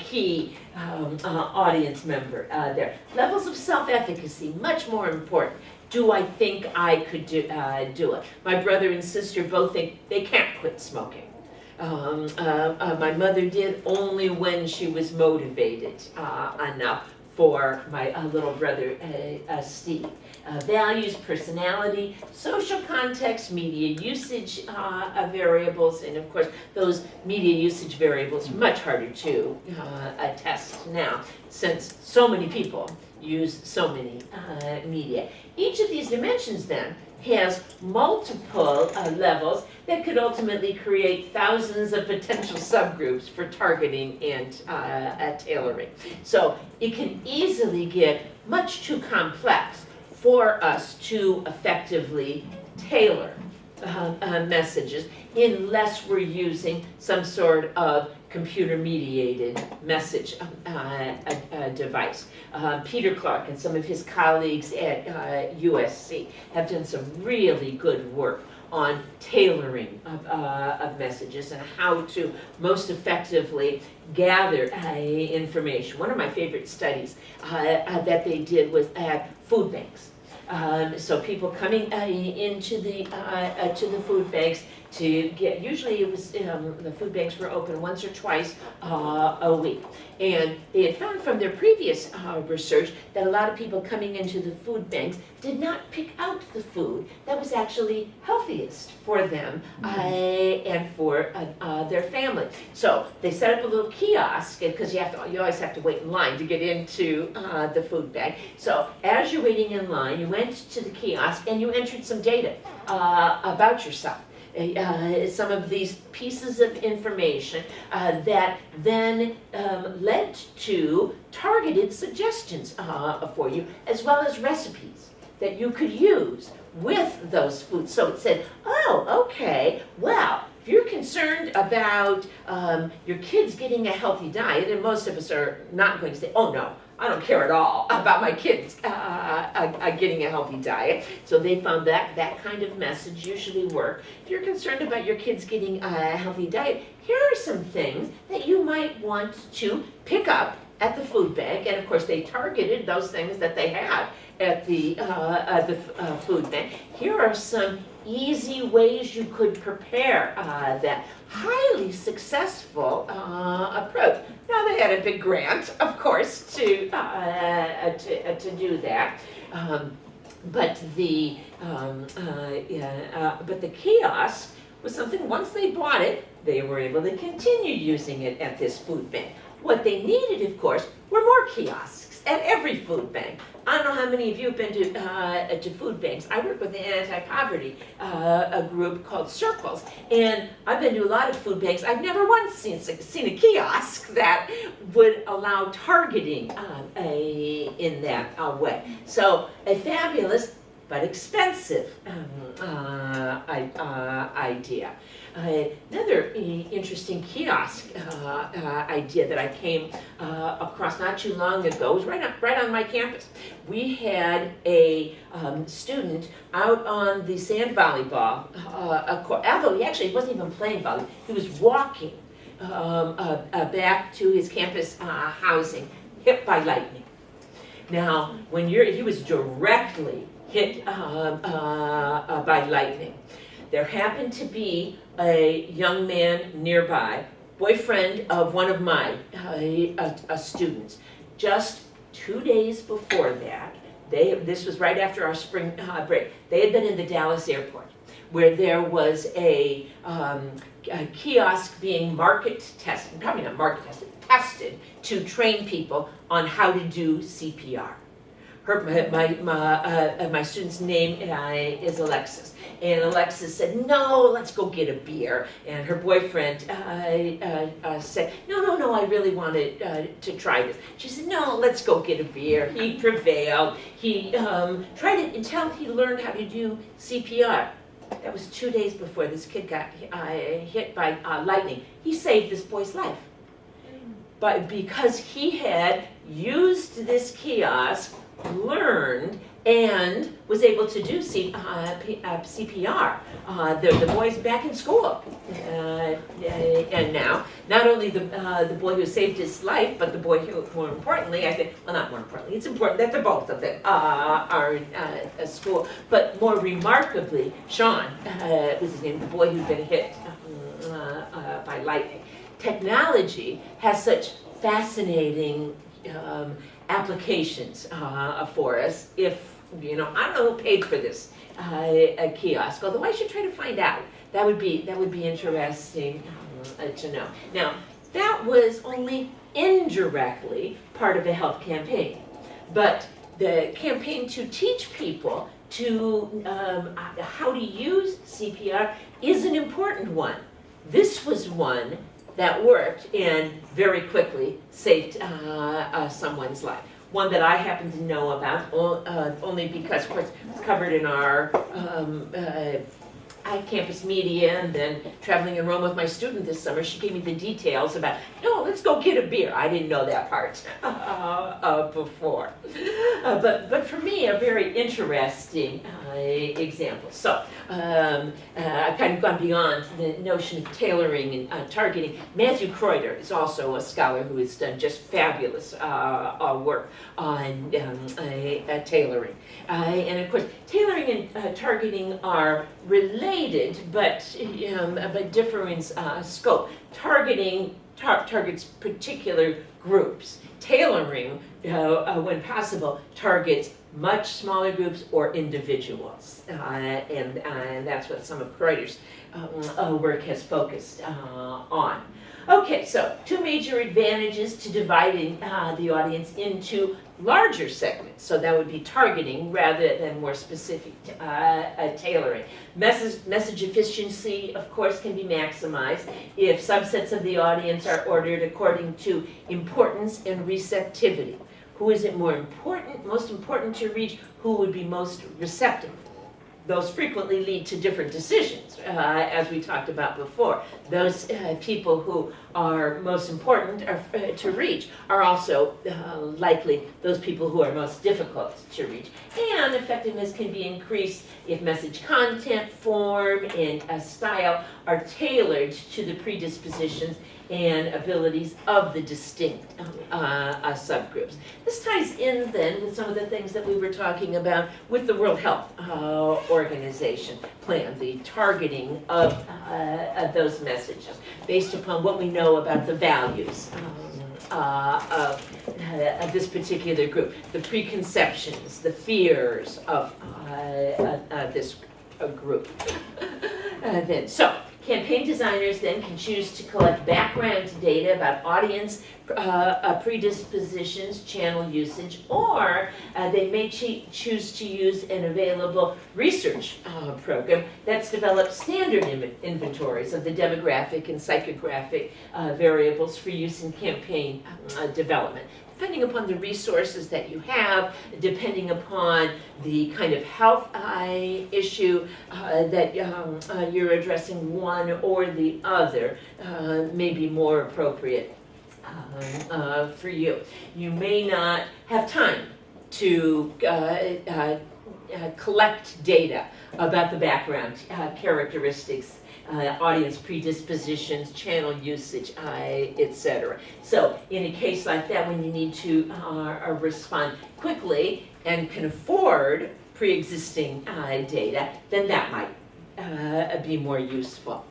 key audience member there. Levels of self-efficacy, much more important. Do I think I could do it? My brother and sister both think they can't quit smoking. My mother did only when she was motivated enough for my little brother Steve. Values, personality, social context, media usage variables, and of course those media usage variables much harder to test now since so many people use so many media. Each of these dimensions then has multiple levels that could ultimately create thousands of potential subgroups for targeting and tailoring. So it can easily get much too complex for us to effectively tailor messages unless we're using some sort of computer-mediated message device. Peter Clark and some of his colleagues at USC have done some really good work on tailoring of messages and how to most effectively gather information. One of my favorite studies that they did was at food banks. So people coming into the to the food banks to get, usually it was, the food banks were open once or twice a week. And they had found from their previous research that a lot of people coming into the food banks did not pick out the food that was actually healthiest for them and for their family. So they set up a little kiosk, because you always have to wait in line to get into the food bank. So as you're waiting in line, you went to the kiosk and you entered some data about yourself. Some of these pieces of information that then led to targeted suggestions for you, as well as recipes that you could use with those foods. So it said, oh, okay, well, if you're concerned about your kids getting a healthy diet, and most of us are not going to say, oh no, I don't care at all about my kids getting a healthy diet. So they found that kind of message usually work. If you're concerned about your kids getting a healthy diet, here are some things that you might want to pick up at the food bank. And of course, they targeted those things that they had at the food bank. Here are some easy ways you could prepare that highly successful approach. Now they had a big grant, of course, to do that, but the kiosk was something. Once they bought it, they were able to continue using it at this food bank. What they needed, of course, were more kiosks at every food bank. I don't know how many of you have been to food banks. I work with an anti-poverty a group called Circles, and I've been to a lot of food banks. I've never once seen a kiosk that would allow targeting in that way. So a fabulous but expensive idea. Another interesting kiosk idea that I came across not too long ago was right on my campus. We had a student out on the sand volleyball court. Although he wasn't even playing volleyball, he was walking back to his campus housing, hit by lightning. Now, he was directly hit by lightning. There happened to be a young man nearby, boyfriend of one of my students. Just 2 days before that, this was right after our spring break, they had been in the Dallas airport, where there was a kiosk being tested to train people on how to do CPR. My student's name is Alexis. And Alexis said, no, let's go get a beer. And her boyfriend said, no, I really wanted to try this. She said, no, let's go get a beer. He prevailed. He tried it until he learned how to do CPR. That was 2 days before this kid got hit by lightning. He saved this boy's life. But because he had used this kiosk, learned, and was able to do CPR. The boy's back in school. And now, not only the boy who saved his life, but the boy who, more importantly, not more importantly, it's important that the both of them are in school, but more remarkably, Sean was his name, the boy who'd been hit by lightning. Technology has such fascinating applications for us. If I don't know who paid for this kiosk, although I should try to find out. That would be interesting to know. Now, that was only indirectly part of a health campaign, but the campaign to teach people to how to use CPR is an important one. This was one that worked and very quickly saved someone's life. One that I happen to know about only because, of course, it's covered in our campus media, and then traveling in Rome with my student this summer, she gave me the details about, let's go get a beer. I didn't know that part before. But for me, a very interesting example. So I've kind of gone beyond the notion of tailoring and targeting. Matthew Kreuter is also a scholar who has done just fabulous work on tailoring. And of course, tailoring and targeting are related, but differ in scope. Targeting targets particular groups. Tailoring, when possible, targets much smaller groups or individuals, and that's what some of Kreuter's work has focused on. Okay, so two major advantages to dividing the audience into larger segments. So that would be targeting rather than more specific tailoring. Message efficiency, of course, can be maximized if subsets of the audience are ordered according to importance and receptivity. Who is it most important to reach? Who would be most receptive those frequently lead to different decisions, as we talked about before. Those people who are most important to reach are also likely those people who are most difficult to reach. And effectiveness can be increased if message content, form, and style are tailored to the predispositions and abilities of the distinct subgroups. This ties in then with some of the things that we were talking about with the World Health Organization plan, the targeting of those messages based upon what we know about the values of this particular group, the preconceptions, the fears of this group. So, campaign designers then can choose to collect background data about audience predispositions, channel usage, or they may choose to use an available research program that's developed standard inventories of the demographic and psychographic variables for use in campaign development. Depending upon the resources that you have, depending upon the kind of health issue that you're addressing, one or the other may be more appropriate for you. You may not have time to collect data about the background characteristics, audience predispositions, channel usage, etc. So in a case like that, when you need to respond quickly and can afford pre-existing data, then that might be more useful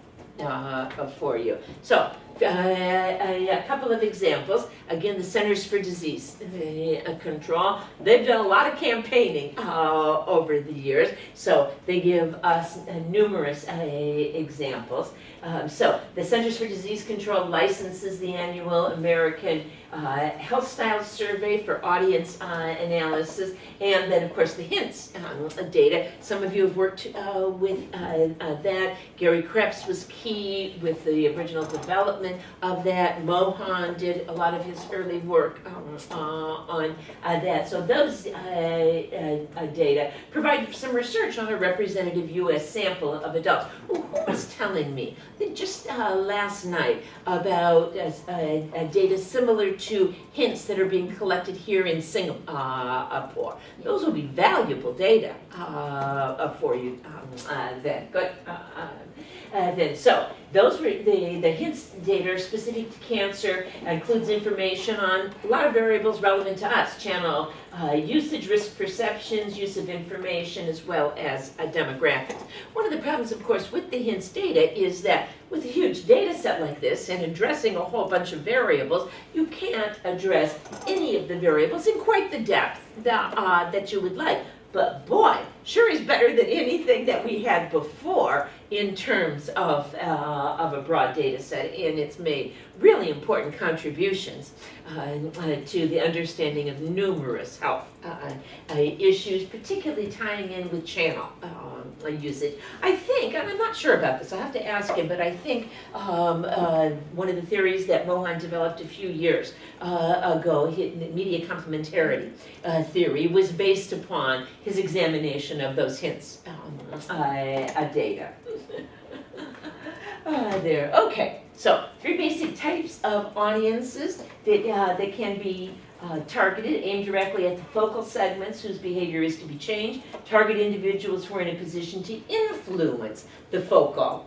for you. So a couple of examples. Again, the Centers for Disease Control, they've done a lot of campaigning over the years, so they give us numerous examples. So the Centers for Disease Control licenses the annual American Health Style Survey for audience analysis, and then of course the HINTS data. Some of you have worked with that. Gary Krebs was key with the original development of that. Mohan did a lot of his early work on that. So those data provide some research on a representative U.S. sample of adults. Who was telling me just last night about data similar to hints that are being collected here in Singapore. Those will be valuable data for you then. Good. So those were the hints data are specific to cancer, includes information on a lot of variables relevant to us, channel usage, risk perceptions, use of information, as well as demographics. One of the problems, of course, with the hints data is that with a huge data set like this and addressing a whole bunch of variables, you can't address any of the variables in quite the depth that you would like. But boy, sure is better than anything that we had before in terms of a broad data set, and it's made really important contributions to the understanding of numerous health issues, particularly tying in with channel usage. I think, and I'm not sure about this, I have to ask him, but I think one of the theories that Mohan developed a few years ago, media complementarity theory, was based upon his examination of those hints data. There. Okay, so 3 basic types of audiences that can be targeted, aimed directly at the focal segments whose behavior is to be changed, target individuals who are in a position to influence the focal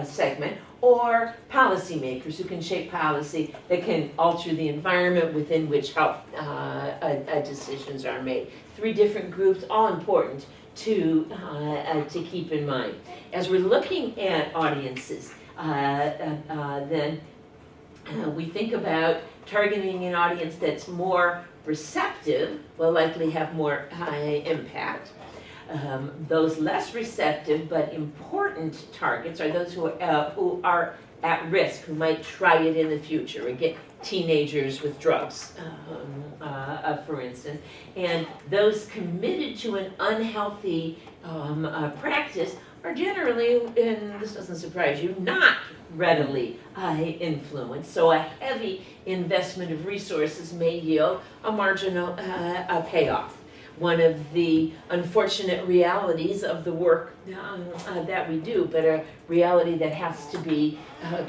segment, or policymakers who can shape policy that can alter the environment within which health decisions are made. 3 different groups, all important to keep in mind. As we're looking at audiences, then we think about targeting an audience that's more receptive will likely have more impact. Those less receptive but important targets are those who are at risk, who might try it in the future. Again, teenagers with drugs, for instance. And those committed to an unhealthy practice are generally, and this doesn't surprise you, not readily influenced. So a heavy investment of resources may yield a marginal payoff. one of the unfortunate realities of the work that we do, but a reality that has to be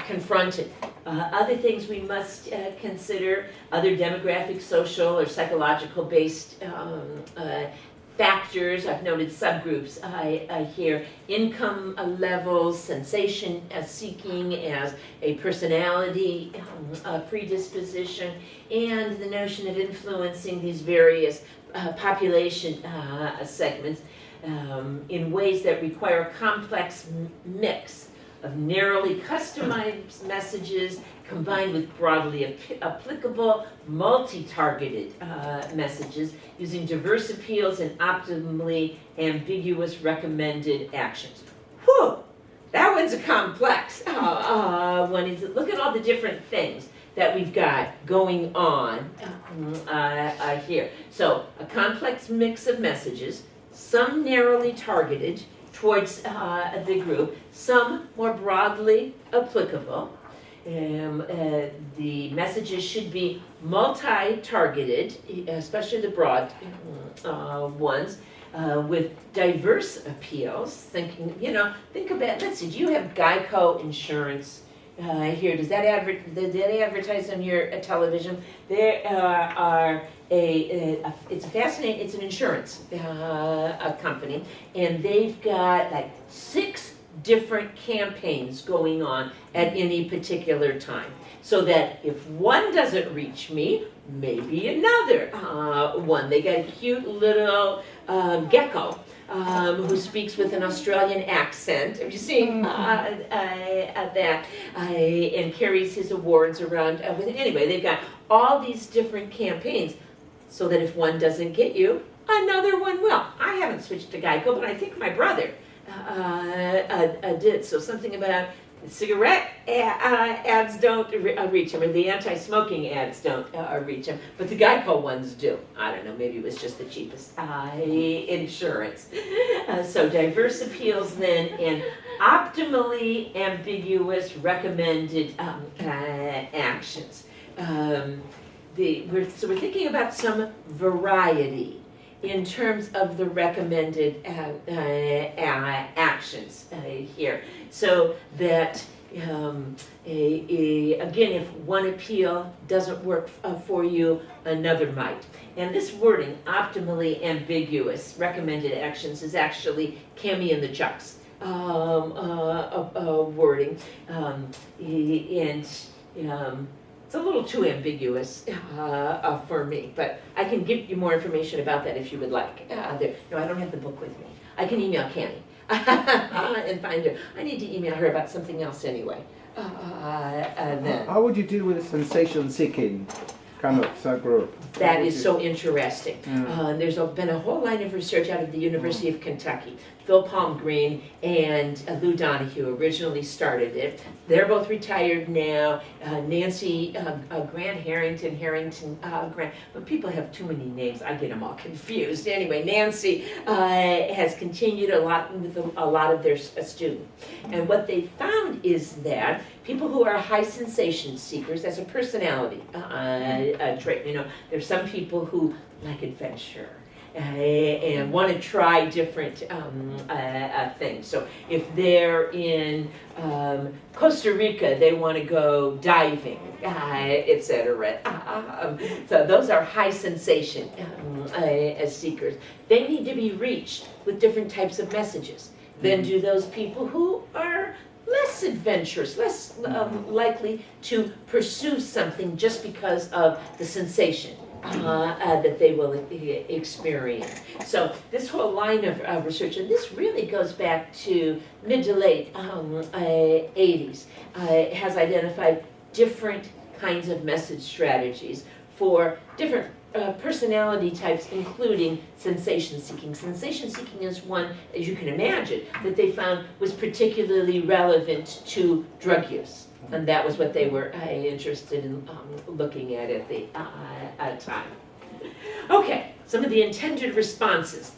confronted. Other things we must consider, other demographic, social, or psychological based factors. I've noted subgroups here. Income levels, sensation seeking as a personality predisposition, and the notion of influencing these various population segments in ways that require a complex mix of narrowly customized messages combined with broadly applicable, multi-targeted messages using diverse appeals and optimally ambiguous recommended actions. Whew! That one's a complex one. Is look at all the different things that we've got going on here. So a complex mix of messages, some narrowly targeted towards the group, some more broadly applicable. The messages should be multi-targeted, especially the broad ones, with diverse appeals. Think about, let's see, do you have Geico insurance here? Does that advertise on your television? There are it's fascinating, it's an insurance company, and they've got like 6 different campaigns going on at any particular time. So that if one doesn't reach me, maybe another one. They got a cute little gecko who speaks with an Australian accent. Have you seen that? And carries his awards around. Anyway, they've got all these different campaigns so that if one doesn't get you, another one will. I haven't switched to Geico, but I think my brother did. So something about cigarette ads don't reach him, or the anti-smoking ads don't reach him, but the Geico ones do. I don't know, maybe it was just the cheapest insurance. So diverse appeals then, and optimally ambiguous recommended actions. We're thinking about some variety in terms of the recommended actions here. So that, again, if one appeal doesn't work for you, another might. And this wording, optimally ambiguous recommended actions, is actually Cami and the Chucks wording. It's a little too ambiguous for me, but I can give you more information about that if you would like. No, I don't have the book with me. I can email Cami and find her. I need to email her about something else anyway. Then. How would you deal with the sensation-seeking kind of subgroup? That is so interesting. There's been a whole line of research out of the University of Kentucky. Phil Palmgreen and Lou Donahue originally started it. They're both retired now. Nancy Grant, Harrington Grant. But people have too many names. I get them all confused. Anyway, Nancy has continued a lot with a lot of their students. And what they found is that people who are high sensation seekers, as a personality trait, there's some people who like adventure and want to try different things. So if they're in Costa Rica, they want to go diving, etc. So those are high sensation seekers. They need to be reached with different types of messages than do those people who are less adventurous, less likely to pursue something just because of the sensation that they will experience. So this whole line of research, and this really goes back to mid to late 80s, has identified different kinds of message strategies for different personality types, including sensation seeking. Sensation seeking is one, as you can imagine, that they found was particularly relevant to drug use. And that was what they were interested in looking at the time. Okay, some of the intended responses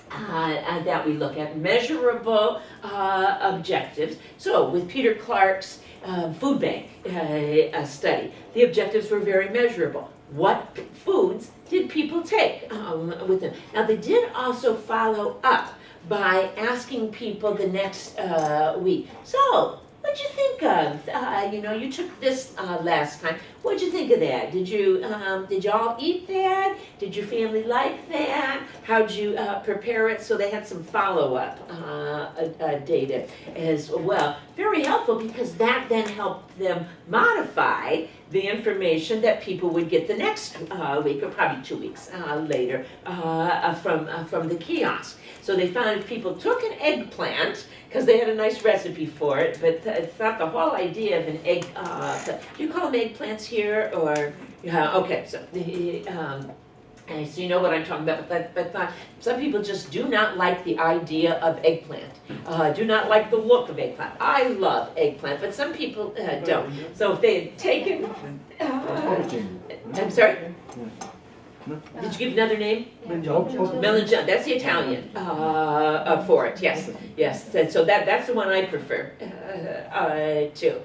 that we look at. Measurable objectives. So with Peter Clark's food bank study, the objectives were very measurable. what foods did people take with them. Now, they did also follow up by asking people the next week, so, what'd you think of? You took this last time. What'd you think of that? Did you all eat that? Did your family like that? How'd you prepare it? So they had some follow-up data as well. Very helpful because that then helped them modify the information that people would get the next week, or probably 2 weeks later, from the kiosk. So they found if people took an eggplant, because they had a nice recipe for it, but thought the whole idea of an egg, do you call them eggplants here, or, okay, so, so you know what I'm talking about, but some people just do not like the idea of eggplant, do not like the look of eggplant. I love eggplant, but some people don't. So if they had taken, I'm sorry? Did you give another name? Melangiana, that's the Italian for it, yes. Yes, so that's the one I prefer too.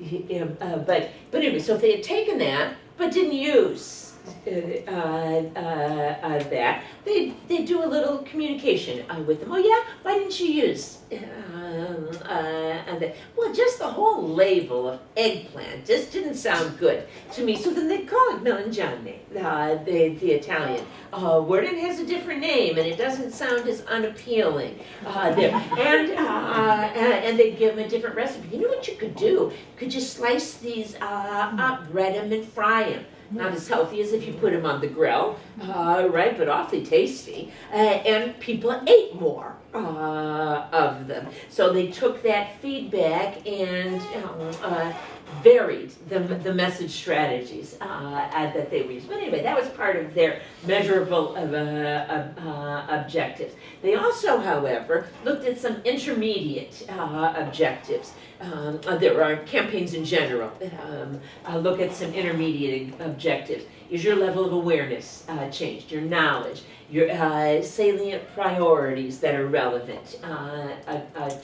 But anyway, so if they had taken that, but didn't use that, they do a little communication with them. Oh yeah, why didn't you use that? Well, just the whole label of eggplant just didn't sound good to me. So then they call it melangiane, the Italian word. It has a different name, and it doesn't sound as unappealing there. And they give them a different recipe. You know what you could do? You could just slice these up, bread them, and fry them. Not as healthy as if you put them on the grill, right, but awfully tasty. And people ate more of them. So they took that feedback and varied the message strategies that they were using. But anyway, that was part of their measurable objectives. They also, however, looked at some intermediate objectives. There are campaigns in general. Look at some intermediate objectives. Is your level of awareness changed? Your knowledge? Your salient priorities that are relevant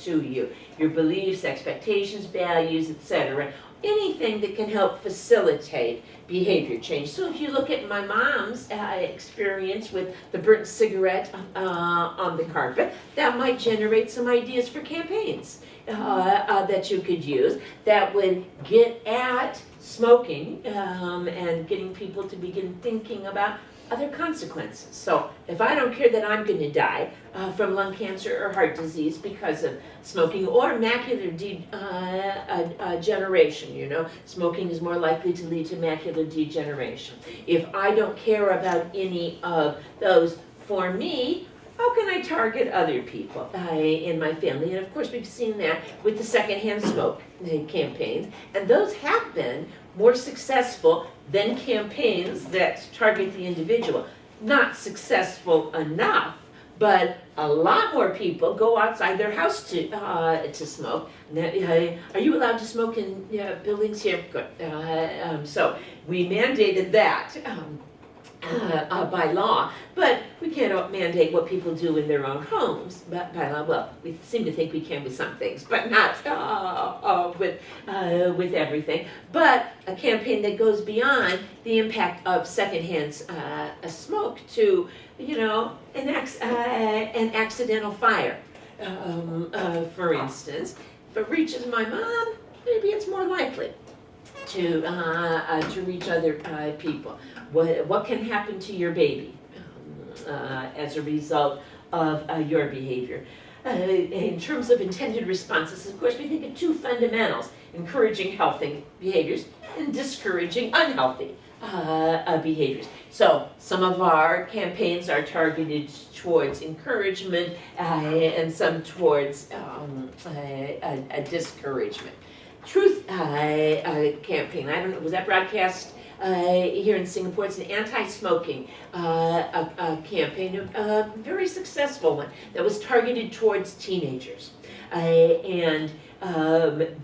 to you? Your beliefs, expectations, values, etc. Anything that can help facilitate behavior change. So if you look at my mom's experience with the burnt cigarette on the carpet, that might generate some ideas for campaigns that you could use that would get at smoking and getting people to begin thinking about other consequences. So if I don't care that I'm going to die from lung cancer or heart disease because of smoking or macular degeneration, smoking is more likely to lead to macular degeneration. If I don't care about any of those for me, how can I target other people in my family? And of course, we've seen that with the secondhand smoke campaigns, and those have been more successful than campaigns that target the individual. Not successful enough, but a lot more people go outside their house to smoke. Now, are you allowed to smoke in buildings here? Good. So we mandated that. By law, but we can't mandate what people do in their own homes. But by law, well, we seem to think we can with some things, but not with everything. But a campaign that goes beyond the impact of secondhand smoke to, an accidental fire, for instance. If it reaches my mom, maybe it's more likely to reach other people. What can happen to your baby as a result of your behavior? In terms of intended responses, of course, we think of two fundamentals: encouraging healthy behaviors and discouraging unhealthy behaviors. So some of our campaigns are targeted towards encouragement and some towards discouragement. Truth campaign, I don't know, was that broadcast here in Singapore? It's an anti-smoking campaign, a very successful one that was targeted towards teenagers and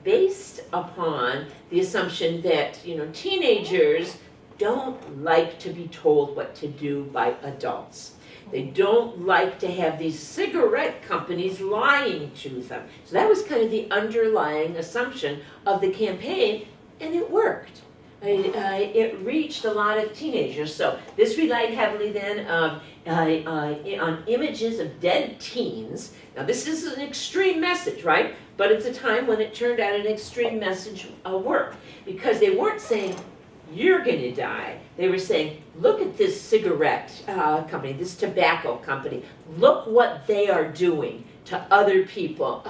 based upon the assumption that teenagers don't like to be told what to do by adults. They don't like to have these cigarette companies lying to them. So that was kind of the underlying assumption of the campaign, and it worked. it reached a lot of teenagers. So this relied heavily then on images of dead teens. Now this is an extreme message, right? But it's a time when it turned out an extreme message worked, because they weren't saying, you're going to die. They were saying, look at this cigarette company, this tobacco company. Look what they are doing to other people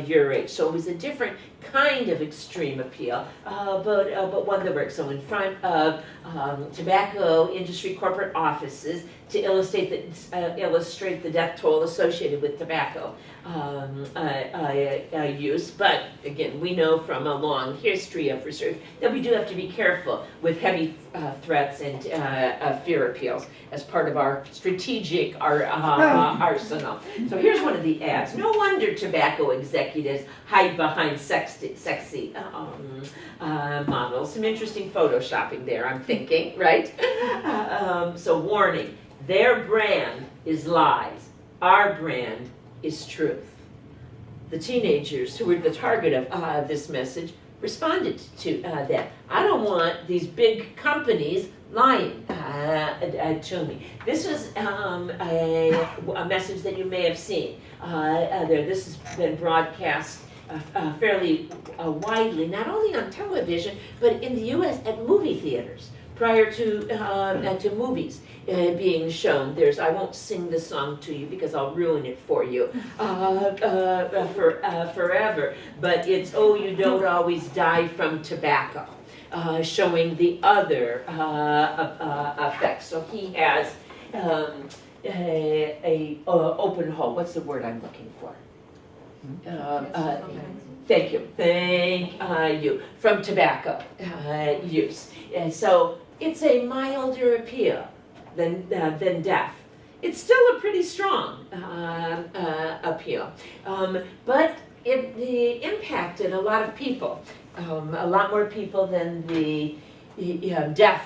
your age. So it was a different kind of extreme appeal, but one that works. So in front of tobacco industry corporate offices to illustrate the death toll associated with tobacco use. But again, we know from a long history of research that we do have to be careful with heavy threats and fear appeals as part of our strategic arsenal. So here's one of the ads. No wonder tobacco executives hide behind sexy models. Some interesting photoshopping there, I'm thinking, right? So warning, their brand is lies. Our brand is truth. The teenagers who were the target of this message responded to that. I don't want these big companies lying to me. This was a message that you may have seen there. This has been broadcast fairly widely, not only on television, but in the U.S. at movie theaters prior to movies being shown. There's, I won't sing the song to you because I'll ruin it for you forever, but it's "Oh, You Don't Always Die from Tobacco," showing the other effects. So he has a open hole. What's the word I'm looking for? Thank you. From tobacco use. And so it's a milder appeal than death. It's still a pretty strong appeal, but it impacted a lot of people, a lot more people than the death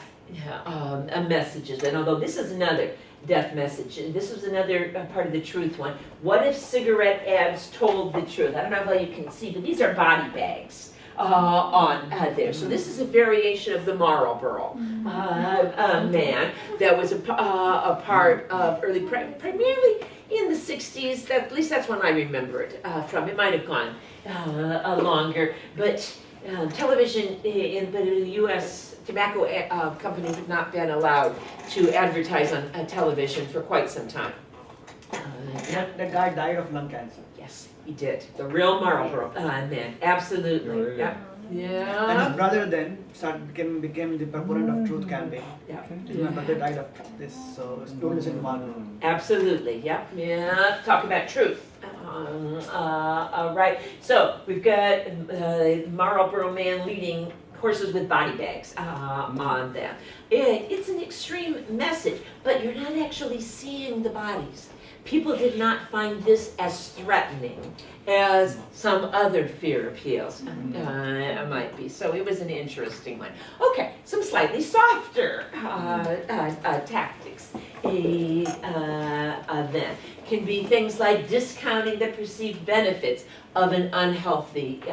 messages. And although this is another death message, and this was another part of the truth one. What if cigarette ads told the truth? I don't know how you can see, but these are body bags on there. So this is a variation of the Marlboro man that was a part of early, primarily in the 60s. At least that's when I remember it from. It might have gone longer, but television in the U.S. tobacco companies have not been allowed to advertise on television for quite some time. The guy died of lung cancer. Yes, he did. The real Marlboro man, absolutely. Really? Yeah. And Yeah. his brother then became the proponent of Truth campaign. Yeah. His brother died of this, so don't listen to one. Absolutely. Yep. Yeah. Talk about truth. Right. So we've got Marlboro man leading horses with body bags on them. It's an extreme message, but you're not actually seeing the bodies. People did not find this as threatening as some other fear appeals might be. So it was an interesting one. Okay, some slightly softer tactics then can be things like discounting the perceived benefits of an unhealthy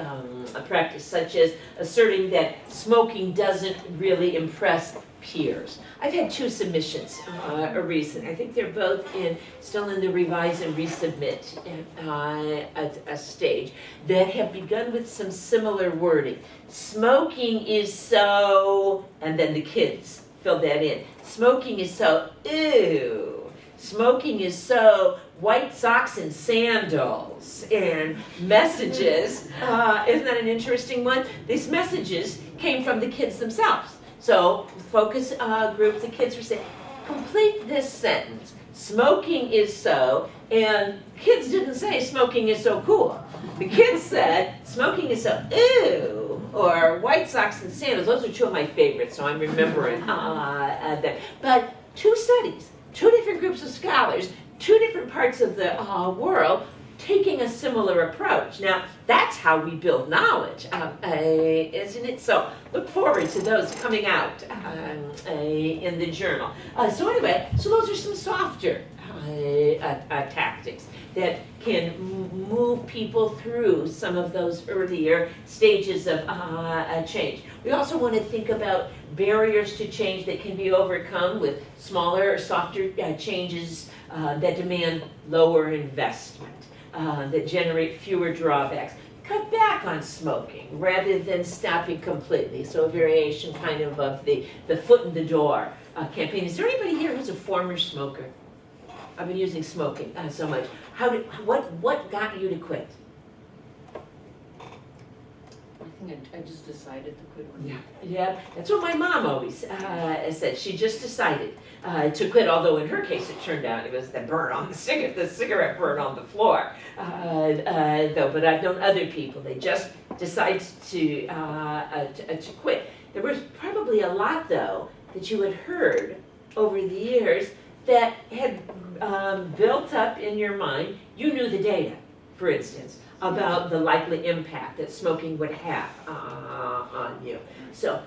practice, such as asserting that smoking doesn't really impress peers. I've had two submissions recent. I think they're both still in the revise and resubmit stage that have begun with some similar wording. Smoking is so, and then the kids fill that in. Smoking is so, ew. Smoking is so, white socks and sandals, and messages. Isn't that an interesting one? These messages came from the kids themselves. So focus groups, the kids were saying, complete this sentence. Smoking is so, and kids didn't say smoking is so cool. The kids said smoking is so ew, or white socks and sandals. Those are two of my favorites, so I'm remembering them. But two studies, two different groups of scholars, two different parts of the world, taking a similar approach. Now, that's how we build knowledge, isn't it? So look forward to those coming out in the journal. So anyway, so those are some softer tactics that can move people through some of those earlier stages of change. We also want to think about barriers to change that can be overcome with smaller or softer changes that demand lower investment, that generate fewer drawbacks. Cut back on smoking rather than stopping completely. So a variation kind of the foot in the door campaign. Is there anybody here who's a former smoker? I've been using smoking so much. What got you to quit? I think I just decided to quit one day. Yeah, that's what my mom always said. She just decided to quit, although in her case it turned out it was the burn on the cigarette burn on the floor. Though, but I've known other people, they just decide to quit. There was probably a lot, though, that you had heard over the years that had built up in your mind. You knew the data, for instance, about the likely impact that smoking would have on you. So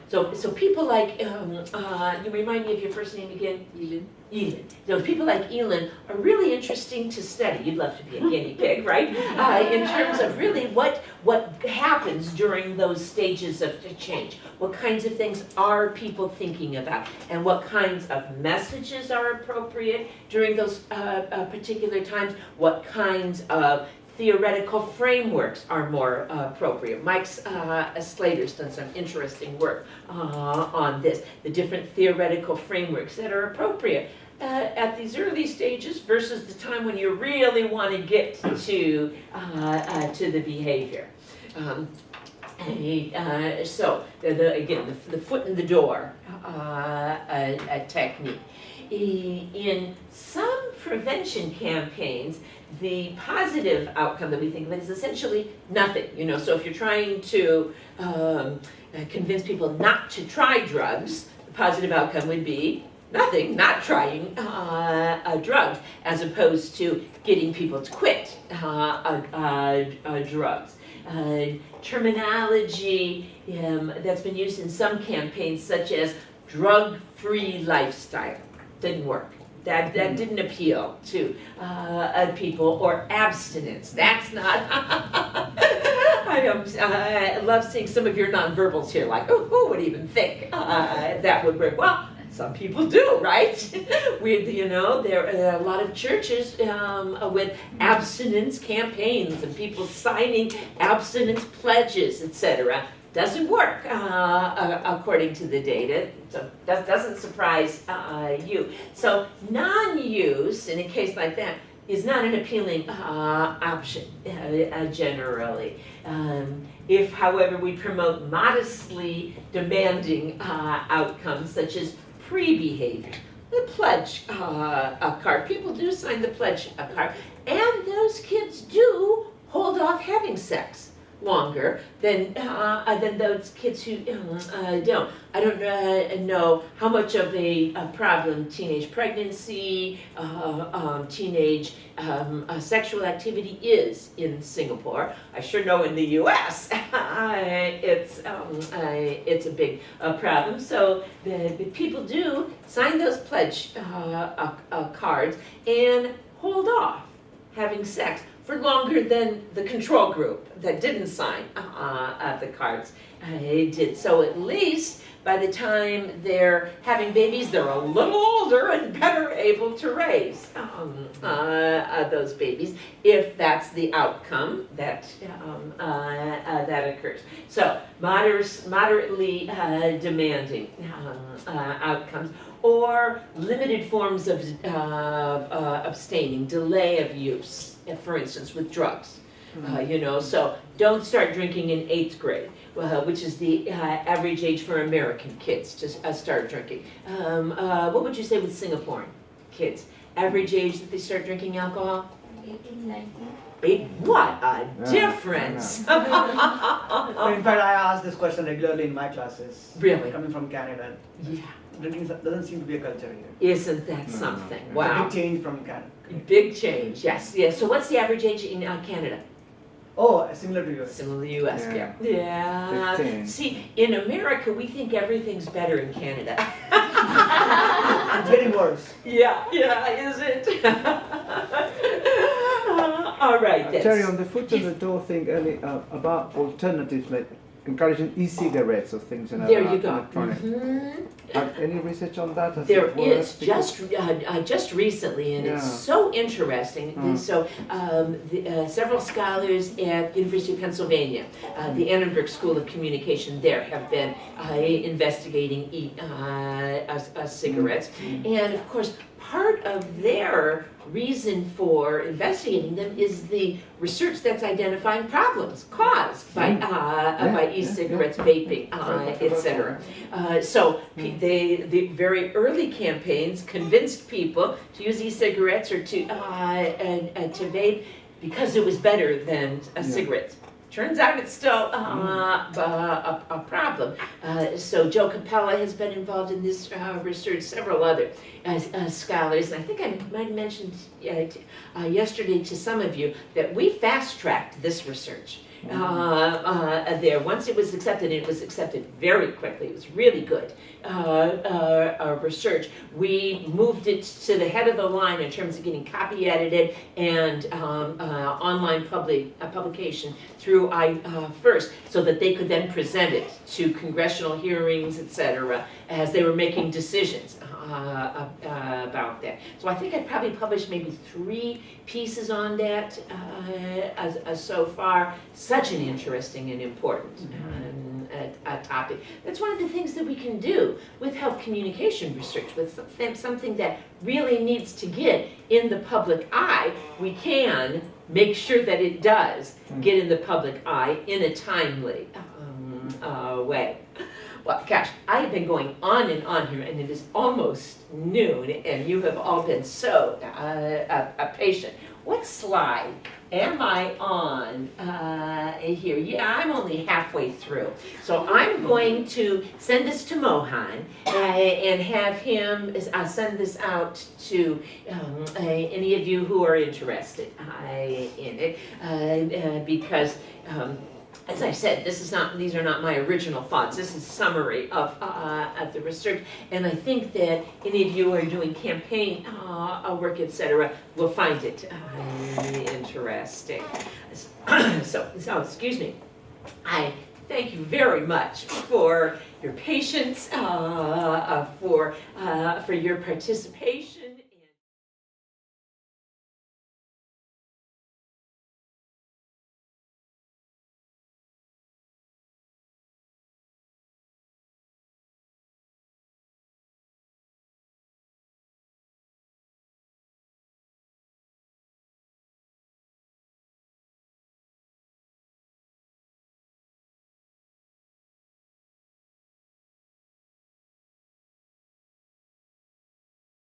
people like, you remind me of your first name again? Elin. Those people like Elin are really interesting to study. You'd love to be a guinea pig, right? In terms of really what happens during those stages of change. What kinds of things are people thinking about? And what kinds of messages are appropriate during those particular times? What kinds of theoretical frameworks are more appropriate. Mike Slater's done some interesting work on this, the different theoretical frameworks that are appropriate at these early stages versus the time when you really want to get to the behavior. So, again, the foot in the door technique. In some prevention campaigns, the positive outcome that we think of it is essentially nothing. So if you're trying to convince people not to try drugs, the positive outcome would be nothing, not trying drugs, as opposed to getting people to quit drugs. Terminology that's been used in some campaigns, such as drug-free lifestyle, didn't work. That didn't appeal to people, or abstinence. That's not. I love seeing some of your nonverbals here, like, who would even think that would work? Well, some people do, right? There are a lot of churches with abstinence campaigns and people signing abstinence pledges, etc. Doesn't work according to the data, so that doesn't surprise you. So non-use in a case like that is not an appealing option generally. If, however, we promote modestly demanding outcomes such as pre-behavior, the pledge card, people do sign the pledge card, and those kids do hold off having sex longer than those kids who don't. I don't know how much of a problem teenage pregnancy, teenage sexual activity is in Singapore. I sure know in the U.S. It's a big problem. So the people do sign those pledge cards and hold off having sex for longer than the control group that didn't sign the cards did. So at least by the time they're having babies, they're a little older and better able to raise those babies, if that's the outcome that occurs. So moderately demanding outcomes, or limited forms of abstaining, delay of use. For instance, with drugs, so don't start drinking in 8th grade, which is the average age for American kids to start drinking. What would you say with Singaporean kids? Average age that they start drinking alcohol? 18, 19. What a Yeah, difference! In fact, I ask this question regularly in my classes. Really? Coming from Canada, Yeah. drinking doesn't seem to be a culture here. Isn't that No, no, something? no. It's a Wow. big change from Canada. Big change, yes, yes. So what's the average age in Canada? Oh, similar to yours. Similar to the US, Yeah. yeah. 15. See, in America, we think everything's better in Canada. It's getting worse. Yeah, is it? All right, Terry, on that's, the foot on the door thing about alternatives like encouraging e-cigarettes or things like there that. you go. Electronic. Mhm. Any research on that? Has There it worked? is, just recently, and it's Yeah. so interesting. Mm. So, several scholars at University of Pennsylvania, the Annenberg School of Communication there, have been investigating cigarettes. And of course, part of their reason for investigating them is the research that's identifying problems caused by e-cigarettes, vaping, etc. So the very early campaigns convinced people to use e-cigarettes or to vape because it was better than cigarettes. Turns out it's still a problem. So Joe Capella has been involved in this research, several other scholars, and I think I might have mentioned yesterday to some of you that we fast-tracked this research. There, once it was accepted, and it was accepted very quickly, it was really good research. We moved it to the head of the line in terms of getting copy edited and online publication through first, so that they could then present it to congressional hearings, etc., as they were making decisions about that. So I think I've probably published maybe 3 pieces on that so far. Such an interesting and important topic. That's one of the things that we can do with health communication research, with something that really needs to get in the public eye. We can make sure that it does get in the public eye in a timely way. Well, gosh, I have been going on and on here, and it is almost noon, and you have all been so patient. What slide am I on here? Yeah, I'm only halfway through. So I'm going to send this to Mohan and have him send this out to any of you who are interested in it, because as I said, these are not my original thoughts. This is a summary of the research, and I think that any of you who are doing campaign work, etc., will find it interesting. So excuse me. I thank you very much for your patience, for your participation.